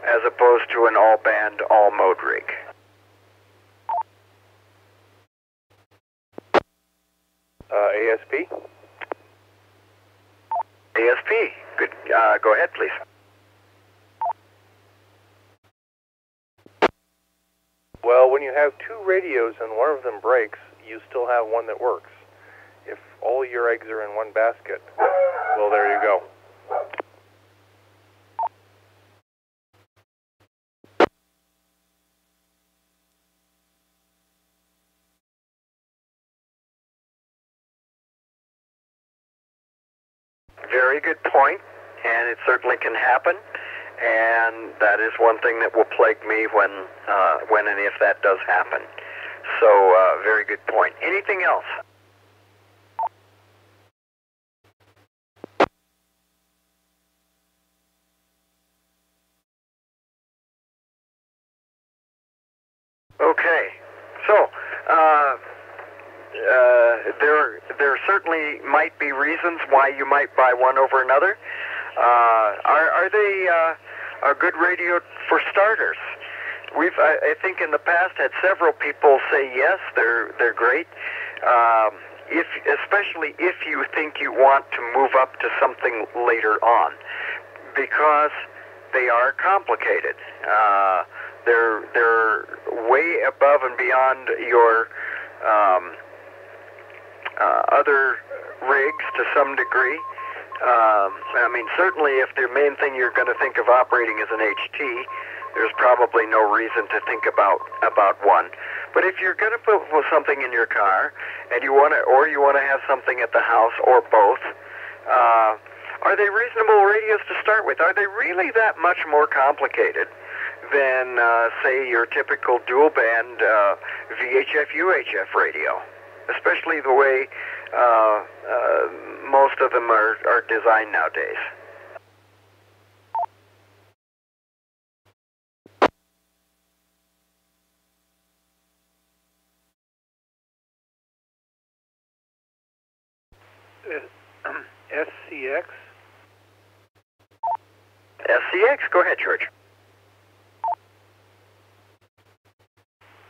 as opposed to an all band all mode rig? ASP. ASP. Good. Go ahead, please. Well, when you have two radios and one of them breaks, you still have one that works. If all your eggs are in one basket, well, there you go. Very good point, and it certainly can happen, and that is one thing that will plague me when and if that does happen. So, very good point. Anything else? Okay, so there certainly might be reasons why you might buy one over another. Are they a good radio for starters? We've, I think, in the past had several people say yes, they're great. Especially if you think you want to move up to something later on, because they are complicated. They're way above and beyond your other rigs to some degree. I mean, certainly if the main thing you're going to think of operating is an HT, there's probably no reason to think about one. But if you're going to put something in your car, and you want to have something at the house, or both, are they reasonable radios to start with? Are they really that much more complicated than, say, your typical dual band VHF UHF radio? Especially the way most of them are designed nowadays. SCX? SCX? Go ahead, George.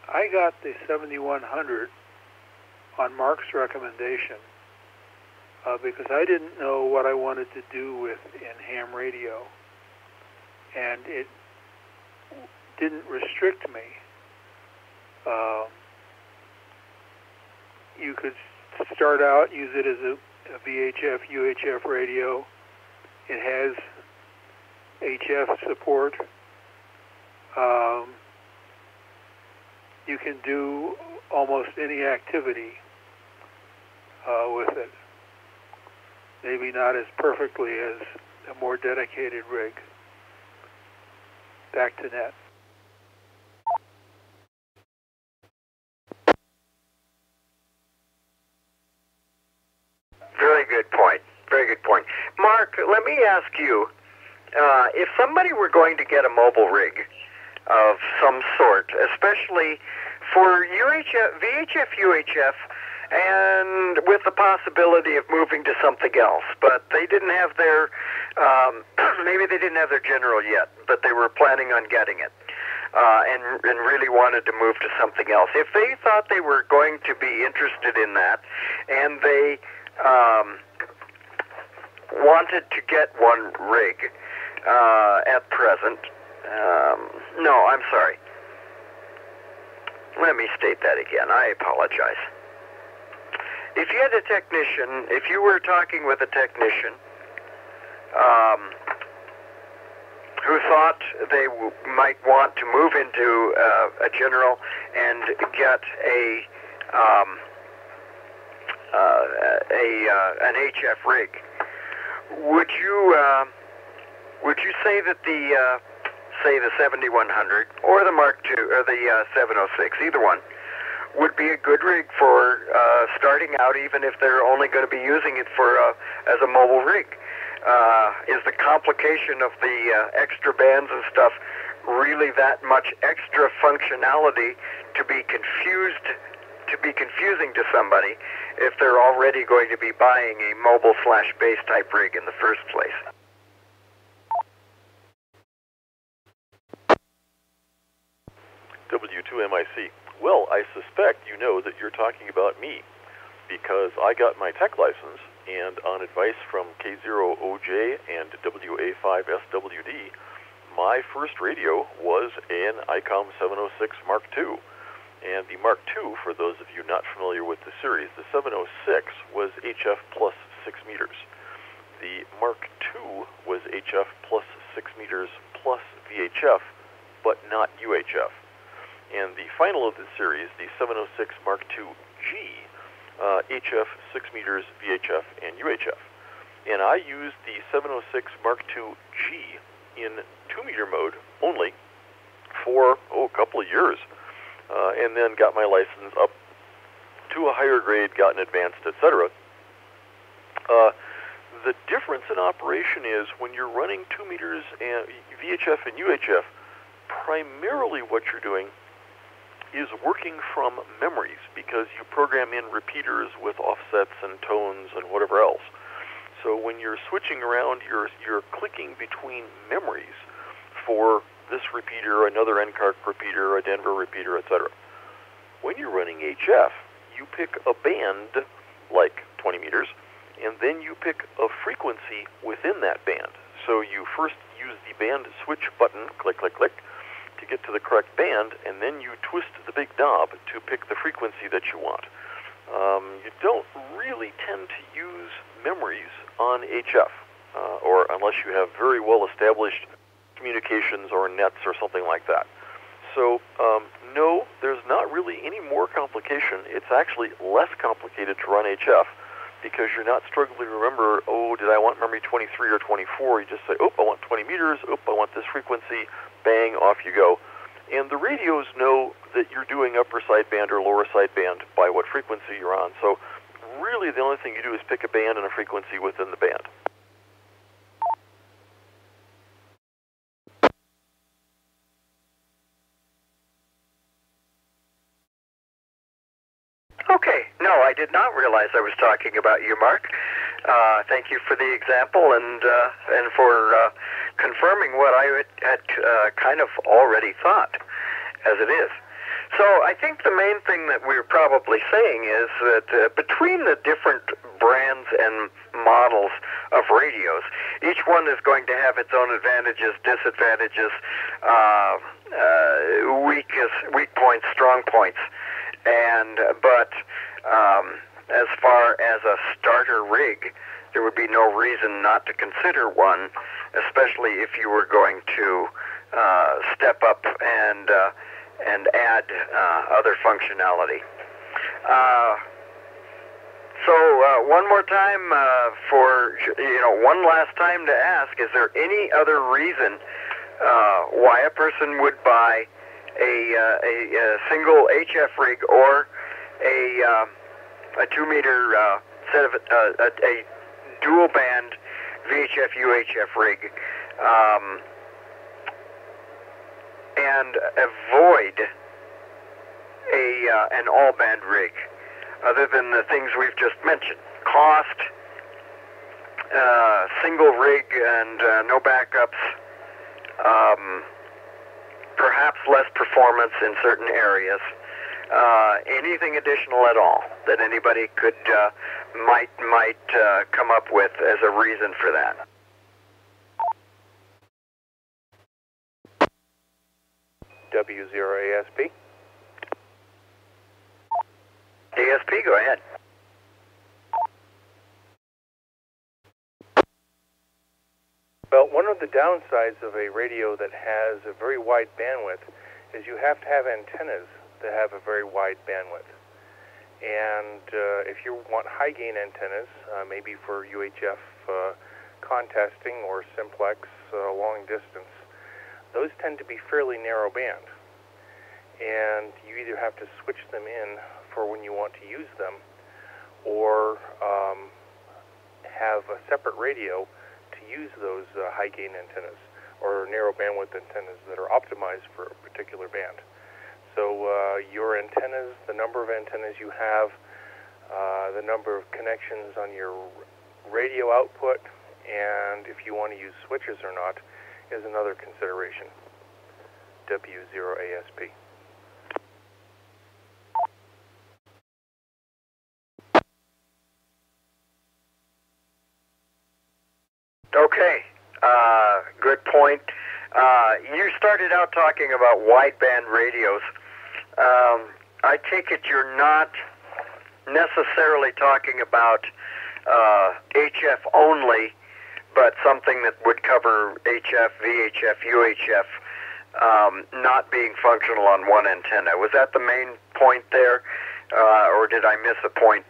I got the 7100 on Mark's recommendation because I didn't know what I wanted to do with in ham radio, and it didn't restrict me. You could start out, use it as a VHF, UHF radio. It has HF support. You can do almost any activity with it. Maybe not as perfectly as a more dedicated rig. Back to net. Very good point. Very good point. Mark, let me ask you, if somebody were going to get a mobile rig of some sort, especially for VHF, UHF, and with the possibility of moving to something else, but they didn't have their, maybe they didn't have their general yet, but they were planning on getting it. and really wanted to move to something else. If they thought they were going to be interested in that, and they wanted to get one rig at present, no, I'm sorry. Let me state that again. I apologize. If you had a technician, if you were talking with a technician who thought they might want to move into a general and get an HF rig, would you say that the 7100 or the Mark II or the 706, either one, would be a good rig for starting out, even if they're only going to be using it for as a mobile rig? Is the complication of the extra bands and stuff really that much extra functionality to be confusing to somebody if they're already going to be buying a mobile/base type rig in the first place? W2MIC. Well, I suspect you know that you're talking about me, because I got my tech license, and on advice from K0OJ and WA5SWD, my first radio was an ICOM 706 Mark II. And the Mark II, for those of you not familiar with the series, the 706 was HF plus 6 meters. The Mark II was HF plus 6 meters plus VHF, but not UHF. And the final of the series, the 706 Mark II G, HF 6 meters, VHF, and UHF. And I used the 706 Mark II G in 2-meter mode only for, a couple of years. And then got my license up to a higher grade, got an advanced, etc. The difference in operation is when you're running 2 meters and VHF and UHF, primarily what you're doing is working from memories, because you program in repeaters with offsets and tones and whatever else. So when you're switching around, you're clicking between memories for this repeater, another NCARC repeater, a Denver repeater, etc. When you're running HF, you pick a band, like 20 meters, and then you pick a frequency within that band. So you first use the band switch button, click, click, click, to get to the correct band, and then you twist the big knob to pick the frequency that you want. You don't really tend to use memories on HF, or unless you have very well-established communications or nets or something like that. So, no, there's not really any more complication. It's actually less complicated to run HF, because you're not struggling to remember, did I want memory 23 or 24? You just say, I want 20 meters, I want this frequency, bang, off you go. And the radios know that you're doing upper sideband or lower sideband by what frequency you're on. So really the only thing you do is pick a band and a frequency within the band. Okay. No, I did not realize I was talking about you, Mark. Thank you for the example and for confirming what I had kind of already thought, as it is. So I think the main thing that we're probably saying is that between the different brands and models of radios, each one is going to have its own advantages, disadvantages, weak points, strong points. But as far as a starter rig, there would be no reason not to consider one, especially if you were going to step up and add other functionality. So one more time, one last time to ask: is there any other reason why a person would buy a single HF rig or a 2-meter set of a dual band VHF UHF rig, and avoid an all band rig, other than the things we've just mentioned? Cost, single rig and no backups, perhaps less performance in certain areas. Anything additional at all that anybody could might come up with as a reason for that? W0ASP. ASP, go ahead. Well, one of the downsides of a radio that has a very wide bandwidth is you have to have antennas that have a very wide bandwidth. And if you want high gain antennas, maybe for UHF contesting or simplex long distance, those tend to be fairly narrow band. And you either have to switch them in for when you want to use them, or have a separate radio to use those high gain antennas or narrow bandwidth antennas that are optimized for a particular band. So your antennas, the number of antennas you have, the number of connections on your radio output, and if you want to use switches or not, is another consideration. W0ASP. Okay, good point. You started out talking about wideband radios. I take it you're not necessarily talking about HF only, but something that would cover HF, VHF, UHF, not being functional on one antenna. Was that the main point there, or did I miss a point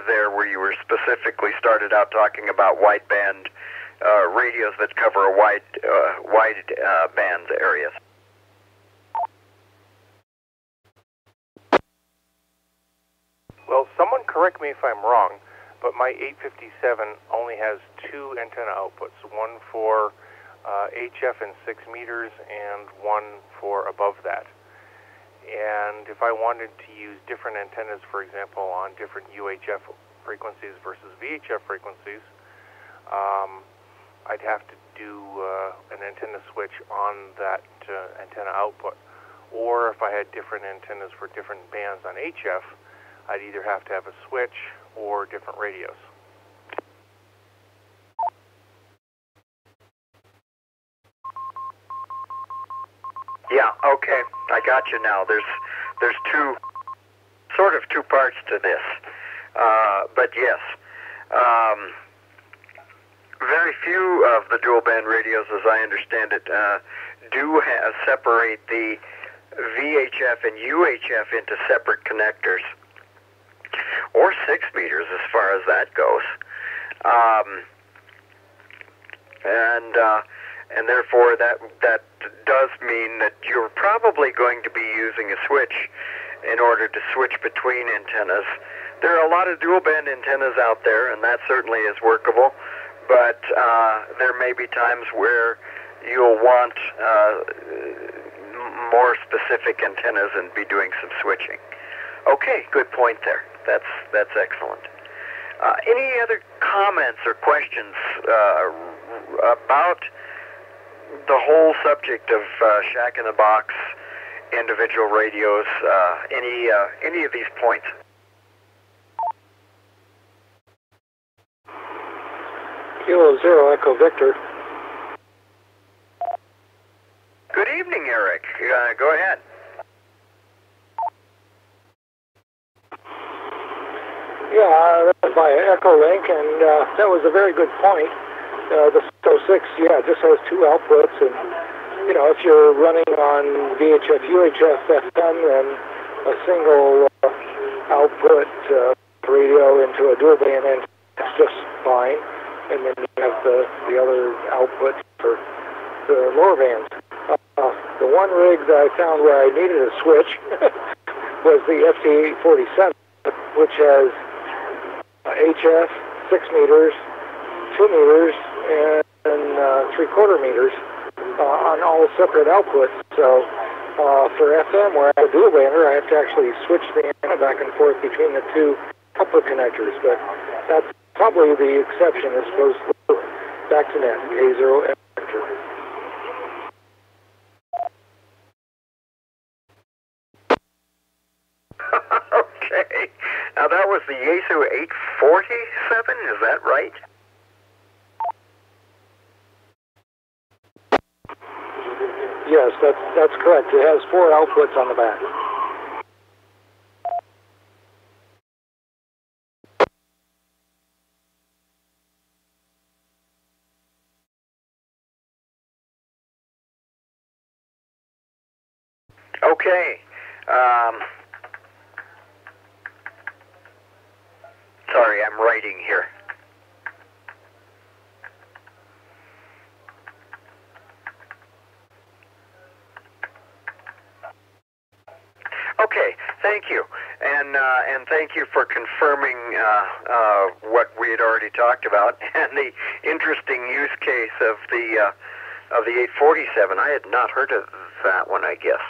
there where you were specifically started out talking about wideband radios that cover a wide band areas? Well, someone correct me if I'm wrong, but my 857 only has two antenna outputs, one for HF and 6 meters and one for above that. And if I wanted to use different antennas, for example, on different UHF frequencies versus VHF frequencies, I'd have to do an antenna switch on that antenna output. Or if I had different antennas for different bands on HF, I'd either have to have a switch or different radios. Yeah, okay, I got you now. There's two parts to this, but yes, very few of the dual band radios, as I understand it, do separate the VHF and UHF into separate connectors, or 6 meters as far as that goes, and therefore that does mean that you're probably going to be using a switch in order to switch between antennas. There are a lot of dual band antennas out there, and that certainly is workable, but there may be times where you'll want more specific antennas and be doing some switching. Okay, good point there. That's excellent. Any other comments or questions about the whole subject of shack-in-the-box, individual radios, any of these points? Kilo Zero Echo Victor. Good evening, Eric. Go ahead. Yeah, that was via Echolink, and that was a very good point. The 606, yeah, just has two outputs, and you know, if you're running on VHF, UHF, FM, then a single output radio into a dual band antenna is just fine, and then you have the other output for the lower bands. The one rig that I found where I needed a switch was the FT847, which has HF, 6 meters, 2 meters, and 3/4 meters on all separate outputs. So for FM, where I have a dual bander, I have to actually switch the antenna back and forth between the two output connectors. But that's probably the exception as opposed to back to net, K0 Enter. Now that was the Yaesu 847, is that right? Yes, that's correct. It has 4 outputs on the back. Okay. Sorry, I'm writing here. Okay, thank you, and thank you for confirming what we had already talked about and the interesting use case of the 847. I had not heard of that one, I guess,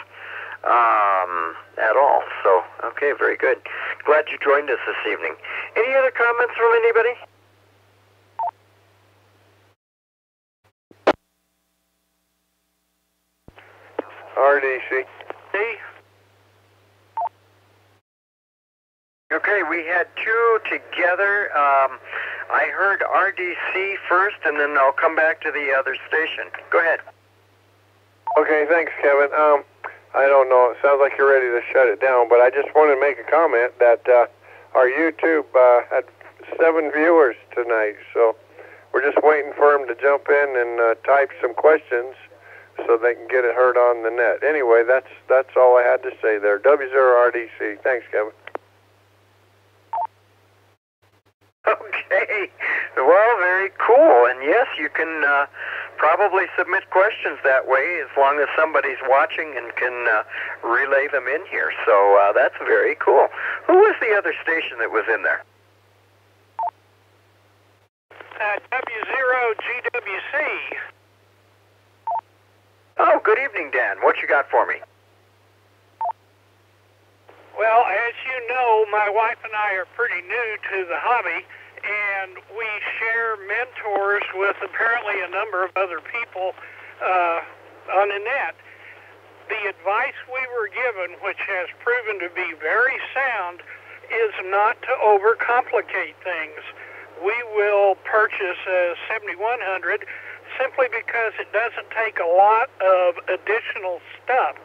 at all. So, okay, very good. Glad you joined us this evening. Any other comments from anybody? RDC. Okay, we had 2 together. I heard RDC first, and then I'll come back to the other station. Go ahead. Okay, thanks, Kevin. I don't know. It sounds like you're ready to shut it down, but I just wanted to make a comment that our YouTube had 7 viewers tonight, so we're just waiting for them to jump in and type some questions so they can get it heard on the net. Anyway, that's all I had to say there. W0RDC. Thanks, Kevin. Okay, well, very cool. And yes, you can probably submit questions that way as long as somebody's watching and can relay them in here. So that's very cool. Who was the other station that was in there? W0GWC. Oh, good evening, Dan. What you got for me? Well, as you know, my wife and I are pretty new to the hobby, and we share mentors with apparently a number of other people on the net. The advice we were given, which has proven to be very sound, is not to overcomplicate things. We will purchase a 7100 simply because it doesn't take a lot of additional stuff.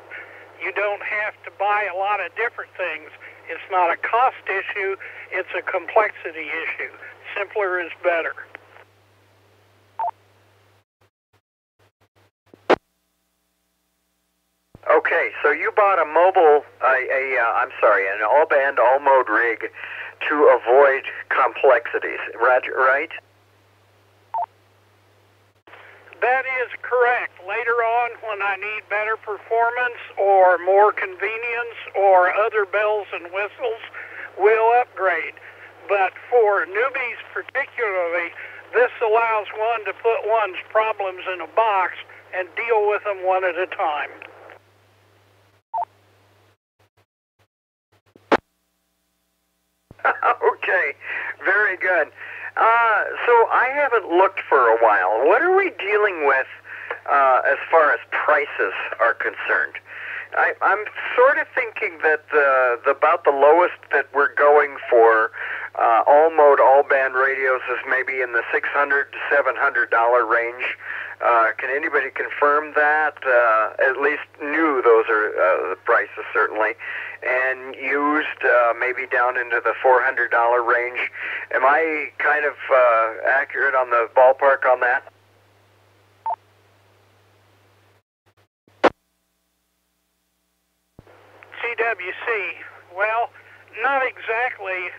You don't have to buy a lot of different things. It's not a cost issue, it's a complexity issue. Simpler is better. Okay, so you bought a mobile, an all-band, all-mode rig to avoid complexities, right? That is correct. Later on, when I need better performance or more convenience or other bells and whistles, we'll upgrade. But for newbies particularly, this allows one to put one's problems in a box and deal with them one at a time. Okay, very good. So I haven't looked for a while. What are we dealing with as far as prices are concerned? I'm sort of thinking that about the lowest that we're going for all-mode, all-band radios is maybe in the $600 to $700 range. Can anybody confirm that? At least new, those are the prices, certainly. And used, maybe down into the $400 range. Am I kind of accurate on the ballpark on that? CWC, well, not exactly.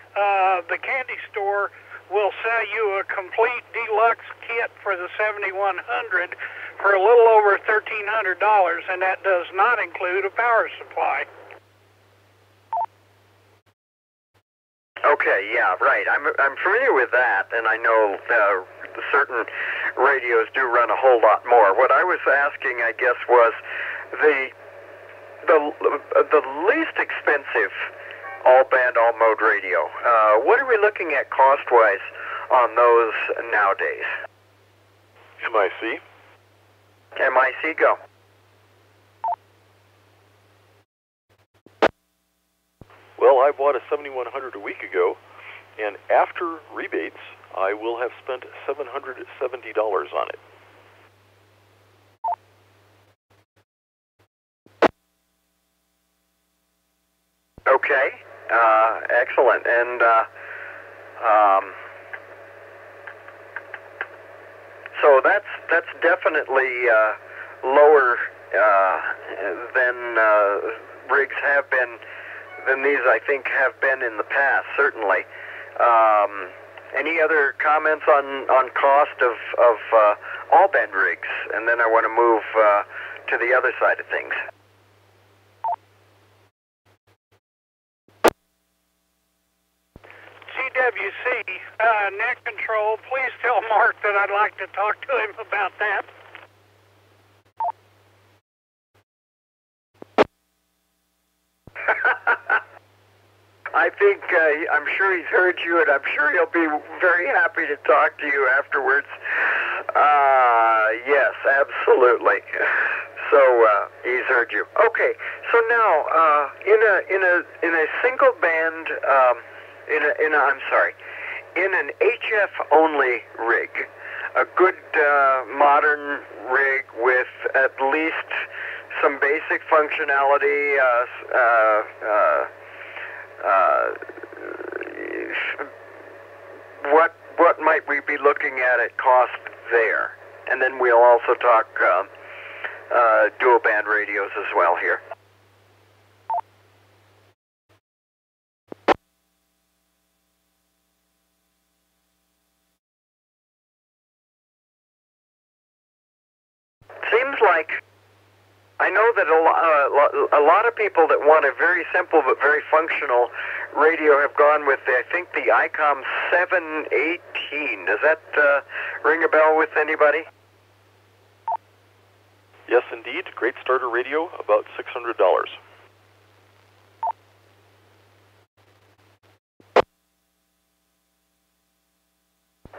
The candy store will sell you a complete deluxe kit for the 7100 for a little over $1,300, and that does not include a power supply. Okay, yeah, right. I'm familiar with that, and I know certain radios do run a whole lot more. What I was asking, I guess, was the least expensive all-band, all-mode radio. What are we looking at cost-wise on those nowadays? MIC. MIC, go. Well, Well, I bought a 7100 a week ago, and after rebates, I will have spent $770 on it. Okay, excellent. And so that's definitely lower than rigs have been, than these I think have been in the past, certainly. Any other comments on cost of all band rigs? And then I want to move to the other side of things. CWC, net control, please tell Mark that I'd like to talk to him about that. I think, I'm sure he's heard you, and I'm sure he'll be very happy to talk to you afterwards. Yes, absolutely. So, he's heard you. Okay, so now, in a single band, in an HF only rig, a good modern rig with at least some basic functionality, what might we be looking at cost there? And then we'll also talk dual band radios as well here. Seems like, I know that a lot of people that want a very simple but very functional radio have gone with, I think, the ICOM 718. Does that ring a bell with anybody? Yes, indeed. Great starter radio, about $600.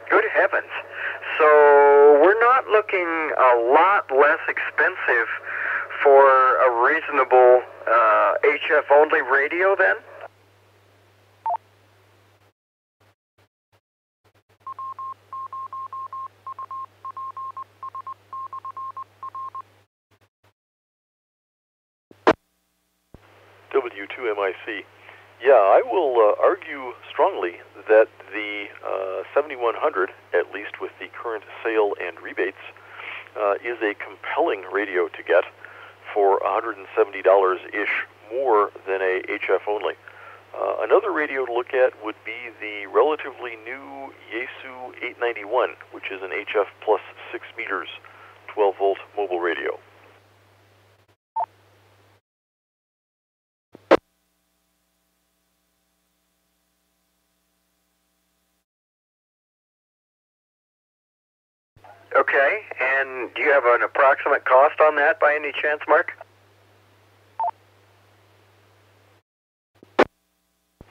Good heavens. So we're not looking a lot less expensive for a reasonable HF only radio then? W2MIC. Yeah, I will argue strongly that the 7100, at least with the current sale and rebates, is a compelling radio to get for $170-ish more than a HF only. Another radio to look at would be the relatively new Yaesu 891, which is an HF plus 6 meters, 12-volt mobile radio. Okay, and do you have an approximate cost on that by any chance, Mark?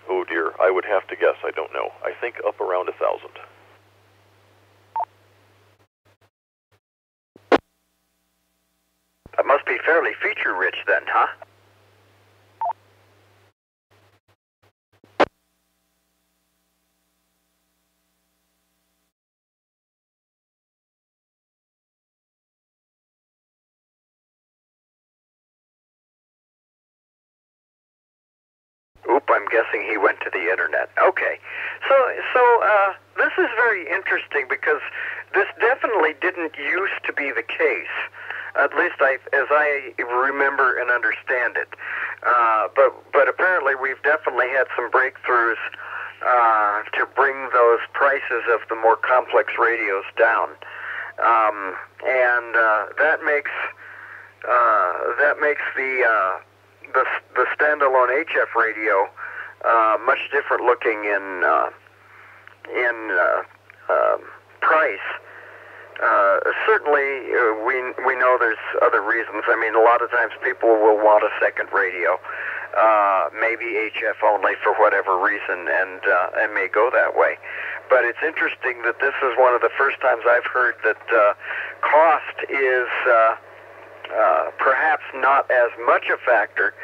Oh dear, I would have to guess. I don't know. I think up around 1,000. That must be fairly feature-rich then, huh? Oop, I'm guessing he went to the internet. Okay. So this is very interesting because this definitely didn't used to be the case, at least as I remember and understand it. But apparently we've definitely had some breakthroughs to bring those prices of the more complex radios down. And that makes the standalone HF radio much different looking in price. Certainly, we know there's other reasons. I mean, a lot of times people will want a second radio, maybe HF only for whatever reason, and may go that way. But it's interesting that this is one of the first times I've heard that cost is perhaps not as much a factor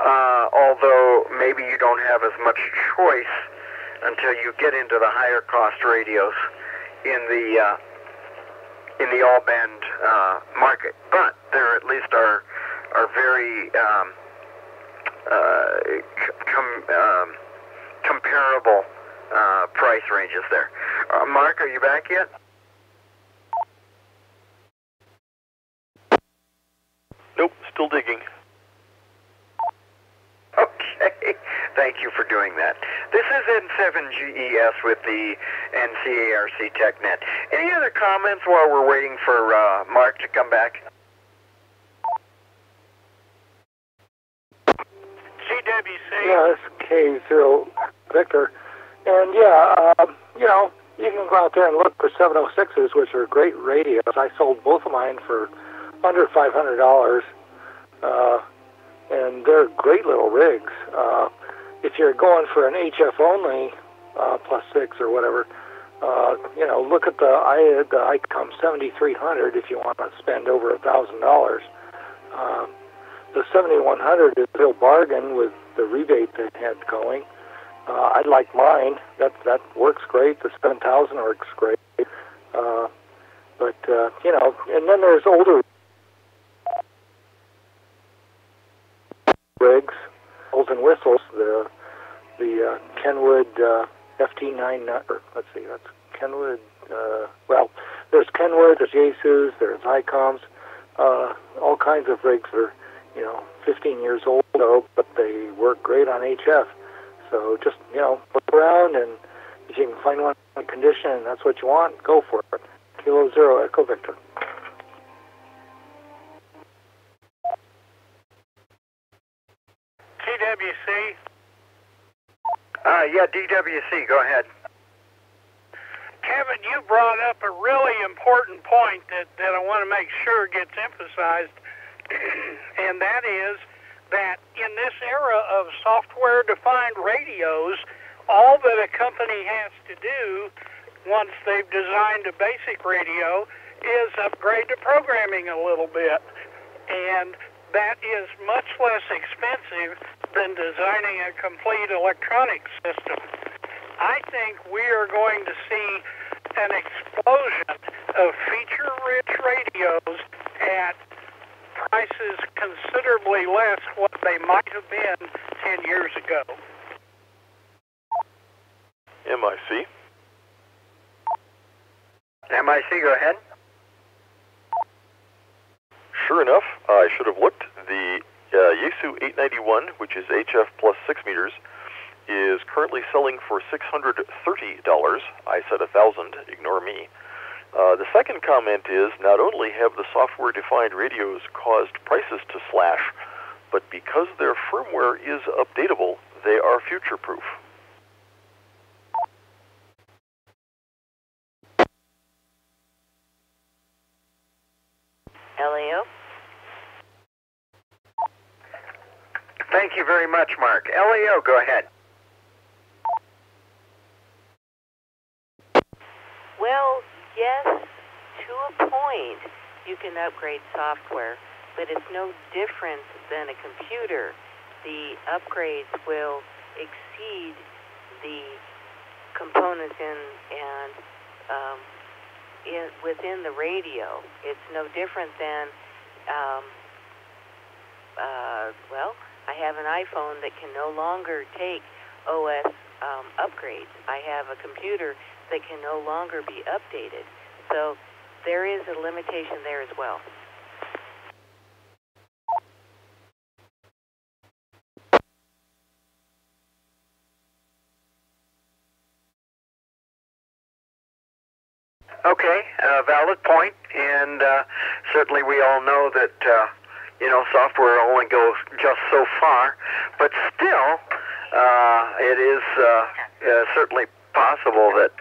although maybe you don't have as much choice until you get into the higher cost radios in the all-band market. But there at least are very comparable price ranges there. Mark, are you back yet? Nope, still digging. Okay, thank you for doing that. This is N7GES with the NCARC TechNet. Any other comments while we're waiting for Mark to come back? CWC. Yeah, it's K0 Victor. And yeah, you know, you can go out there and look for 706s, which are great radios. I sold both of mine for under $500, and they're great little rigs. If you're going for an HF only, +6 or whatever, you know, look at the ICOM 7300 if you want to spend over $1,000. The 7100 is a real bargain with the rebate they had going. I like mine. That works great. The 7000 works great. But you know, and then there's older rigs, bells and whistles. The Kenwood FT9. Let's see, that's Kenwood. Well, there's Kenwood, there's Yaesus, there's ICOMs, all kinds of rigs that are, you know, 15 years old, but they work great on HF. So just, you know, look around, and if you can find one in condition and that's what you want, go for it. Kilo Zero Echo Victor. TWC. Yeah, DWC, go ahead. Kevin, you brought up a really important point that I want to make sure gets emphasized, and that is that in this era of software-defined radios, all that a company has to do once they've designed a basic radio is upgrade the programming a little bit. And that is much less expensive than designing a complete electronic system. I think we are going to see an explosion of feature-rich radios at prices considerably less what they might have been 10 years ago. MIC. MIC, go ahead. Sure enough, I should have looked. The Yaesu 891, which is HF plus 6 meters, is currently selling for $630. I said 1,000. Ignore me. The second comment is, not only have the software-defined radios caused prices to slash, but because their firmware is updatable, they are future-proof. LAO? Thank you very much, Mark. LAO, go ahead. Well, yes, to a point, you can upgrade software, but it's no different than a computer. The upgrades will exceed the components within the radio. It's no different than, well, I have an iPhone that can no longer take OS upgrades. I have a computer that can no longer be updated. So there is a limitation there as well. Okay, valid point, and certainly we all know that, you know, software only goes just so far, but still, it is certainly possible that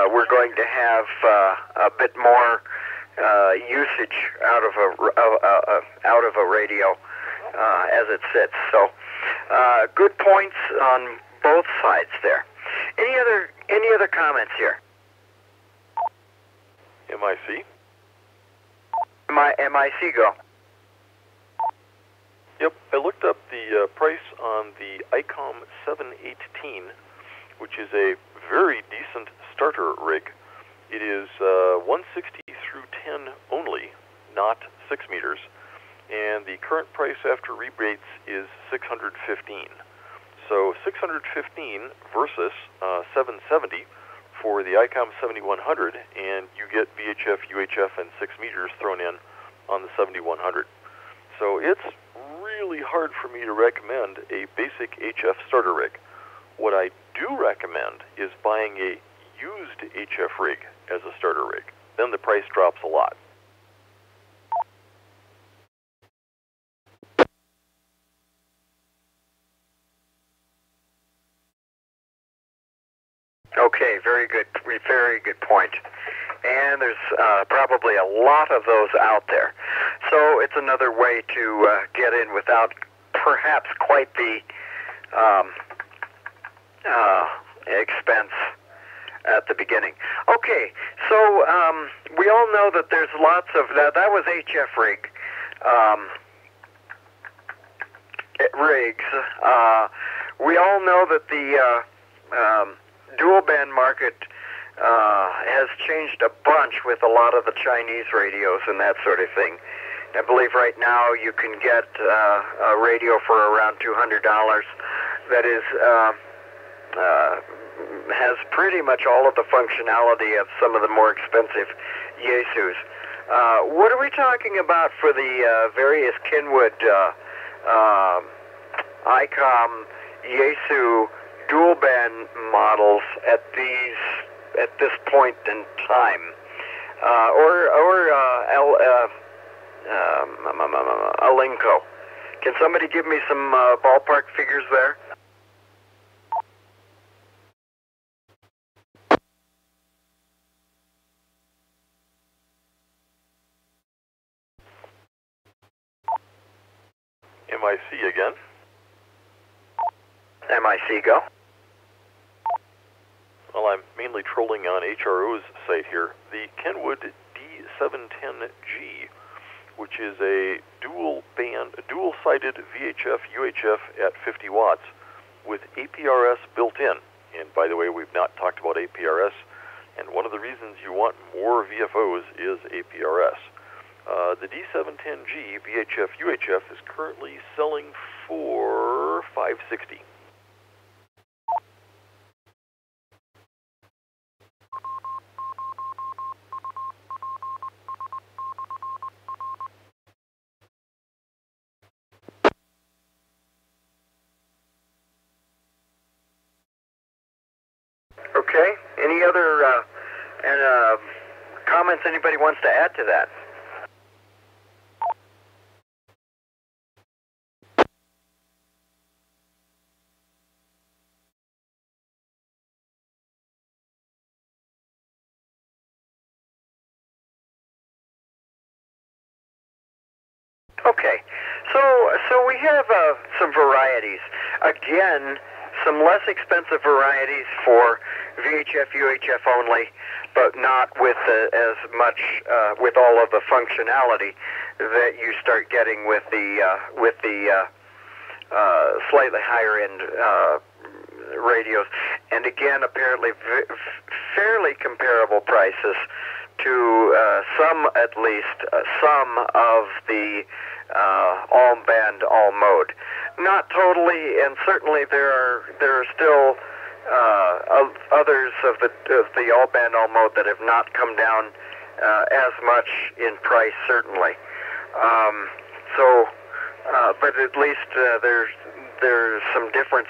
we're going to have a bit more usage out of a radio as it sits. So, good points on both sides there. Any other comments here? MIC? MIC, go. Yep, I looked up the on the ICOM 718, which is a very decent starter rig. It is 160 through 10 only, not 6 meters, and the current price after rebates is $615. So $615 versus $770 for the ICOM 7100, and you get VHF, UHF, and 6 meters thrown in on the 7100. So it's really hard for me to recommend a basic HF starter rig. What I do recommend is buying a used HF rig as a starter rig. Then the price drops a lot. Okay, very good point. And there's probably a lot of those out there. So it's another way to get in without perhaps quite the expense at the beginning. Okay, so we all know that there's lots of, that was HF rig rigs. We all know that the dual band market has changed a bunch with a lot of the Chinese radios and that sort of thing. I believe right now you can get a radio for around $200 that is has pretty much all of the functionality of some of the more expensive Yaesus. What are we talking about for the various Kenwood ICOM Yaesu dual band models at this point in time, Alinco? Can somebody give me some ballpark figures there? MIC again. MIC, go. Well, I'm mainly trolling on HRO's site here. The Kenwood D710G, which is a dual-sided VHF UHF at 50 watts with APRS built in. And by the way, we've not talked about APRS, and one of the reasons you want more VFOs is APRS. The D710G VHF UHF is currently selling for $560. Okay. Any other comments anybody wants to add to that? Okay, so we have some varieties. Again, some less expensive varieties for VHF, UHF only, but not with as much, with all of the functionality that you start getting with the slightly higher end radios. And again, apparently fairly comparable prices to some, at least, some of the all band, all mode. Not totally, and certainly there are still others of the all band, all mode that have not come down as much in price, certainly. But at least there's some difference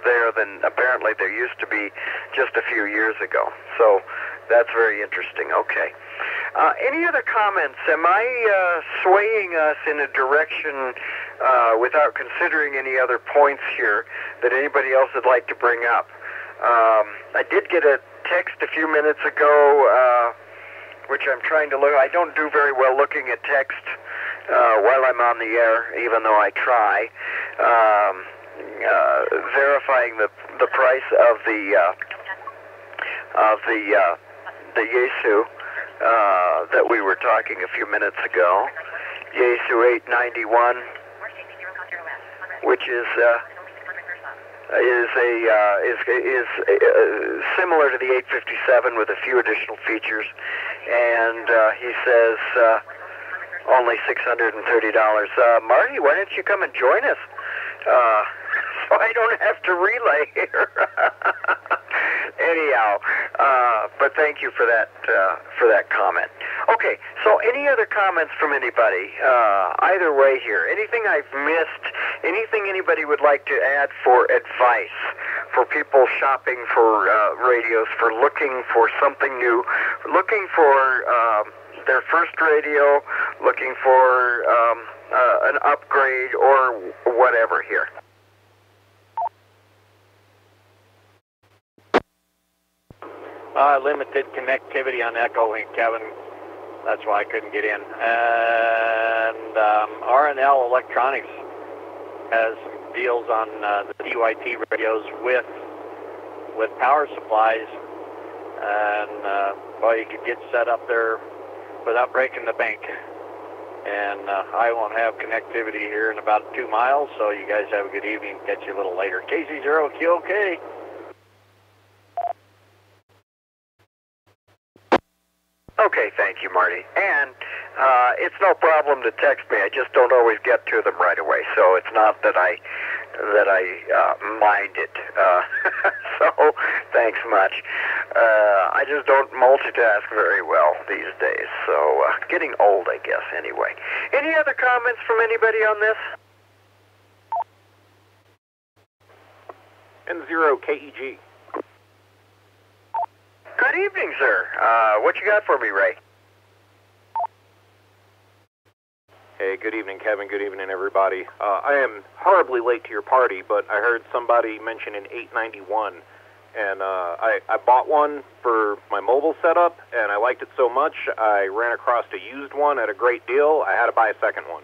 there than apparently there used to be just a few years ago. So that's very interesting. Okay. Any other comments? Am I swaying us in a direction without considering any other points here that anybody else would like to bring up? I did get a text a few minutes ago, which I'm trying to look. I don't do very well looking at text while I'm on the air, even though I try. Verifying the price of the Yaesu that we were talking a few minutes ago, Yaesu 891, which is is similar to the 857 with a few additional features, and he says only $630. Marty, why don't you come and join us? So I don't have to relay here. Anyhow, but thank you for that comment. Okay, so any other comments from anybody? Either way here, anything I've missed, anything anybody would like to add for advice for people shopping for radios, for looking for something new, looking for their first radio, looking for an upgrade or whatever here? Limited connectivity on Echolink, Kevin. That's why I couldn't get in. And R&L Electronics has some deals on the DYT radios with power supplies, and you could get set up there without breaking the bank. And I won't have connectivity here in about 2 miles, so you guys have a good evening. Catch you a little later. KC0QOK. Okay, thank you, Marty. And it's no problem to text me. I just don't always get to them right away. So it's not that I mind it. So thanks much. I just don't multitask very well these days. So getting old, I guess. Anyway, any other comments from anybody on this? N0KEG. Good evening, sir. What you got for me, Ray? Hey, good evening, Kevin. Good evening, everybody. I am horribly late to your party, but I heard somebody mention an 891, and I bought one for my mobile setup, and I liked it so much, I ran across a used one at a great deal. I had to buy a second one.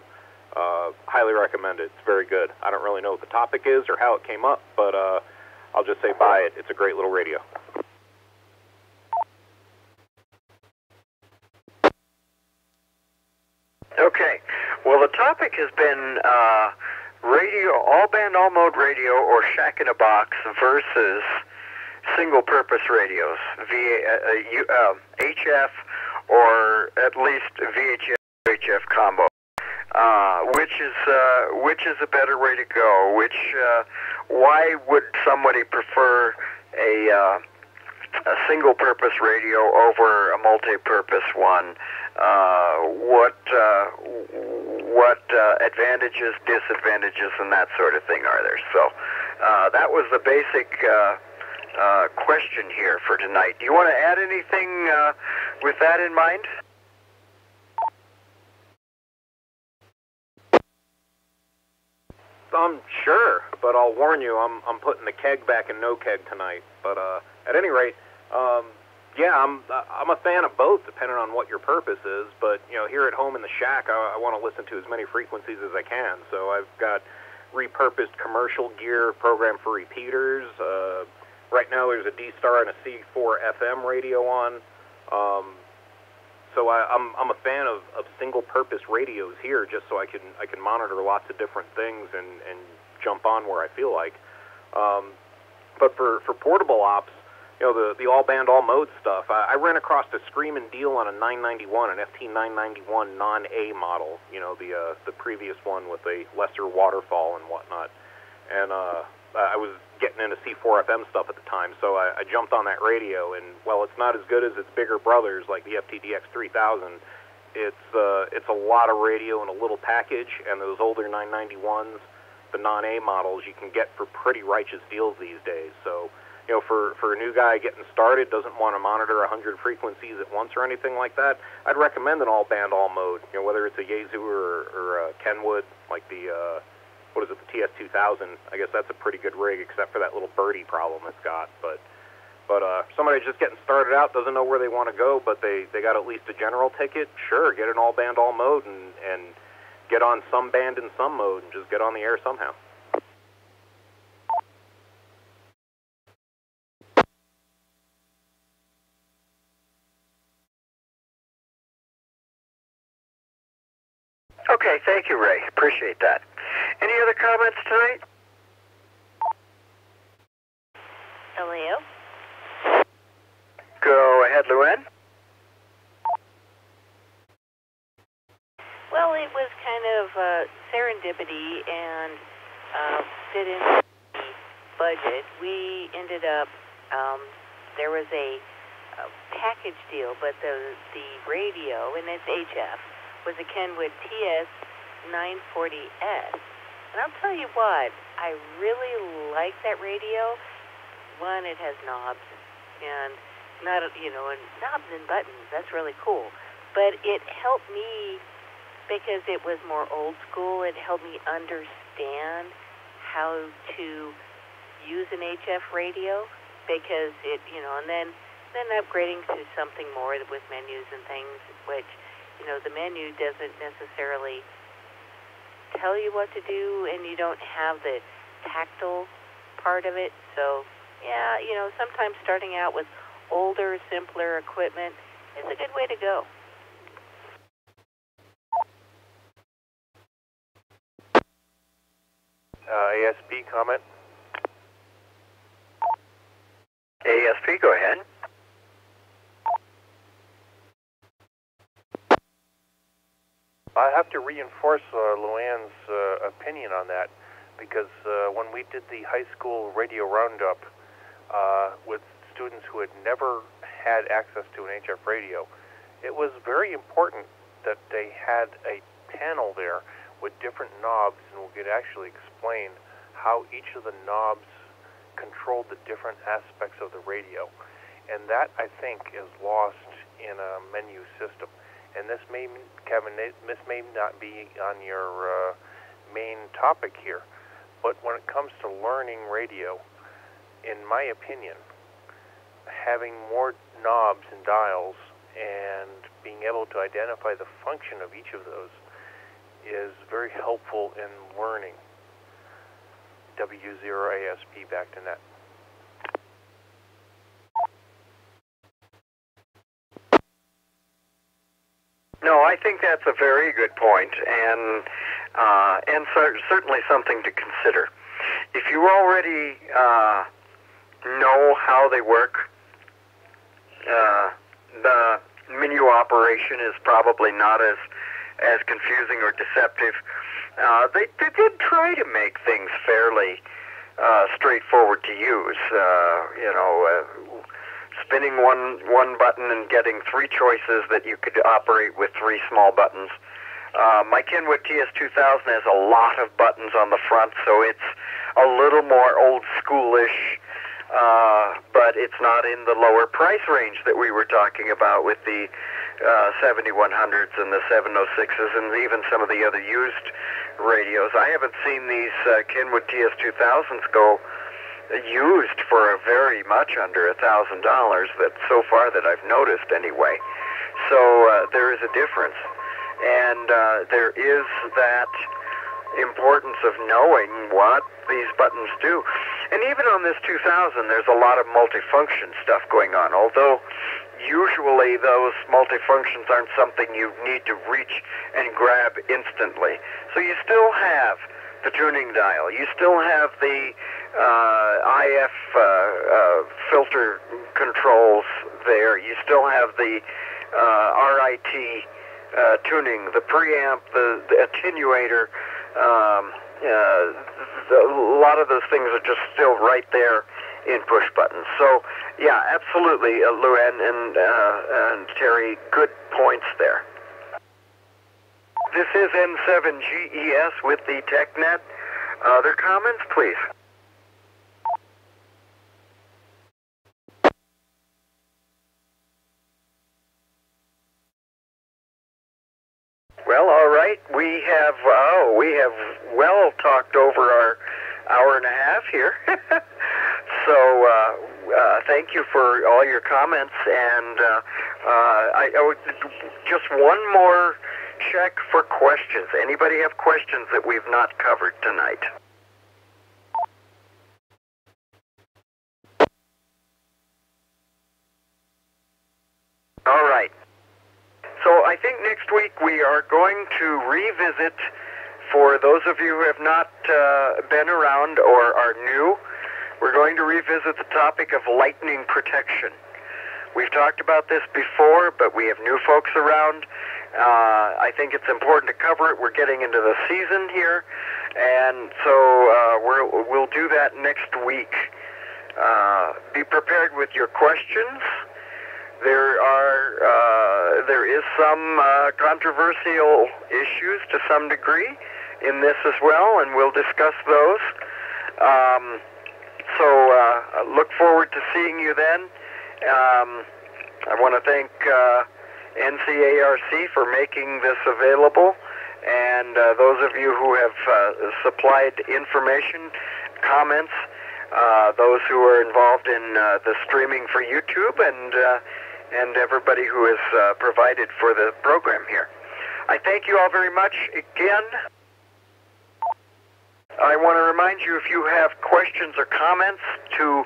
Highly recommend it. It's very good. I don't really know what the topic is or how it came up, but I'll just say buy it. It's a great little radio. Okay. Well, the topic has been radio, all-band, all-mode radio, or shack-in-a-box versus single-purpose radios, HF, or at least VHF combo. Which is a better way to go? Why would somebody prefer a single-purpose radio over a multi-purpose one? What advantages, disadvantages, and that sort of thing are there? So that was the basic question here for tonight. Do you want to add anything with that in mind? Sure, but I'll warn you, I'm putting the keg back in no keg tonight. But at any rate, yeah, I'm a fan of both, depending on what your purpose is. But here at home in the shack, I want to listen to as many frequencies as I can. So I've got repurposed commercial gear programmed for repeaters. Right now, there's a D-Star and a C4 FM radio on. So I'm a fan of single-purpose radios here, just so I can monitor lots of different things and jump on where I feel like. But for portable ops, the all-band, all-mode stuff, I ran across a screaming deal on a 991, an FT 991 non-A model, the previous one with a lesser waterfall and whatnot. And I was getting into C4 FM stuff at the time, so I jumped on that radio, and while it's not as good as its bigger brothers like the FTDX 3000, it's a lot of radio in a little package, and those older 991s, the non-A models, you can get for pretty righteous deals these days. So, for a new guy getting started, doesn't want to monitor 100 frequencies at once or anything like that, I'd recommend an all-band, all-mode, whether it's a Yaesu or a Kenwood, like the the TS2000. I guess that's a pretty good rig, except for that little birdie problem it's got. But somebody just getting started out, doesn't know where they want to go, but they got at least a general ticket. Sure, get an all-band, all-mode, and get on some band in some mode, and just get on the air somehow. Okay, thank you, Ray. Appreciate that. Any other comments tonight? LAO. Go ahead, Luann. Well, it was kind of serendipity and fit into the budget. We ended up, there was a package deal, but the radio, and it's HF, was a Kenwood TS940S. And I'll tell you what, I really like that radio. One, it has knobs, and and knobs and buttons. That's really cool. But it helped me because it was more old school. It helped me understand how to use an HF radio because it, and then upgrading to something more with menus and things, which, the menu doesn't necessarily tell you what to do, and you don't have the tactile part of it. So, yeah, sometimes starting out with older, simpler equipment is a good way to go. ASP comment? ASP, go ahead. I have to reinforce Luann's opinion on that because when we did the high school radio roundup with students who had never had access to an HF radio, it was very important that they had a panel there with different knobs, and we could actually explain how each of the knobs controlled the different aspects of the radio. And that, I think, is lost in a menu system. And this may, Kevin, this may not be on your main topic here, but when it comes to learning radio, in my opinion, having more knobs and dials and being able to identify the function of each of those is very helpful in learning. W0ASP back to net. No, I think that's a very good point, and certainly something to consider. If you already know how they work, the menu operation is probably not as confusing or deceptive. They did try to make things fairly straightforward to use. Spinning one button and getting three choices that you could operate with three small buttons. My Kenwood TS2000 has a lot of buttons on the front, so it's a little more old schoolish, but it's not in the lower price range that we were talking about with the 7100s and the 706s and even some of the other used radios. I haven't seen these Kenwood TS2000s go used for very much under $1,000 that so far that I've noticed anyway. So there is a difference, and there is that importance of knowing what these buttons do. And even on this 2000, there's a lot of multifunction stuff going on, although usually those multifunctions aren't something you need to reach and grab instantly. So you still have the tuning dial. You still have the IF filter controls there. You still have the RIT tuning, the preamp, the attenuator. A lot of those things are just still right there in push buttons. So, yeah, absolutely, Luann and Terry, good points there. This is N7GES with the TechNet. Other comments, please? Well, all right. We have well talked over our hour and a half here. So thank you for all your comments, and I would just one more check for questions. Anybody have questions that we've not covered tonight? All right. So I think next week we are going to revisit, for those of you who have not been around or are new, we're going to revisit the topic of lightning protection. We've talked about this before, but we have new folks around. I think it's important to cover it. We're getting into the season here, and so we'll do that next week. Be prepared with your questions. There is some controversial issues to some degree in this as well, and we'll discuss those. So look forward to seeing you then. I want to thank NCARC for making this available, and those of you who have supplied information, comments, those who are involved in the streaming for YouTube, and everybody who has provided for the program here. I thank you all very much again. I want to remind you, if you have questions or comments, you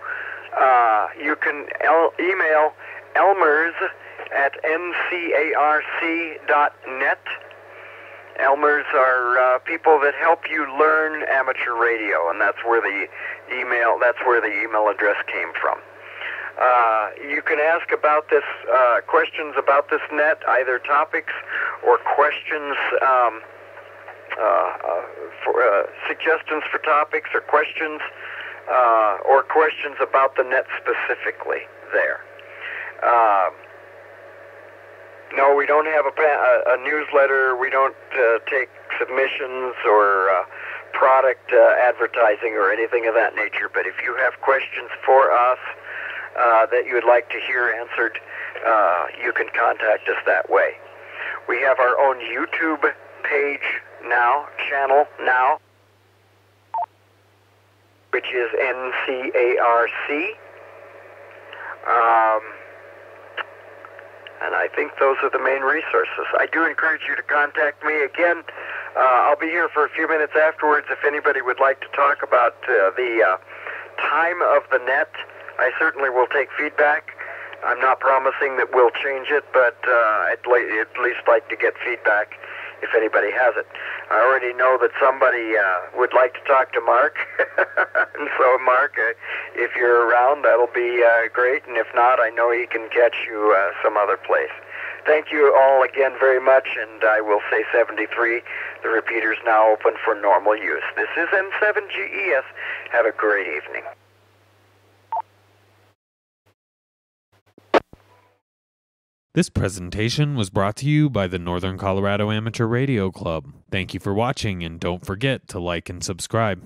can email elmers@ncarc.net. Elmers are people that help you learn amateur radio, and that's where the email address came from. You can ask about this, questions about this net, either topics or questions, suggestions for topics or questions about the net specifically there. No, we don't have a newsletter. We don't take submissions or product advertising or anything of that nature. But if you have questions for us that you would like to hear answered, you can contact us that way. We have our own YouTube page channel now, which is NCARC. And I think those are the main resources. I do encourage you to contact me again. I'll be here for a few minutes afterwards if anybody would like to talk about the time of the net. I certainly will take feedback. I'm not promising that we'll change it, but I'd at least like to get feedback if anybody has it. I already know that somebody would like to talk to Mark. And so, Mark, if you're around, that'll be great. And if not, I know he can catch you some other place. Thank you all again very much, and I will say 73. The repeater's now open for normal use. This is N7GES. Have a great evening. This presentation was brought to you by the Northern Colorado Amateur Radio Club. Thank you for watching, and don't forget to like and subscribe.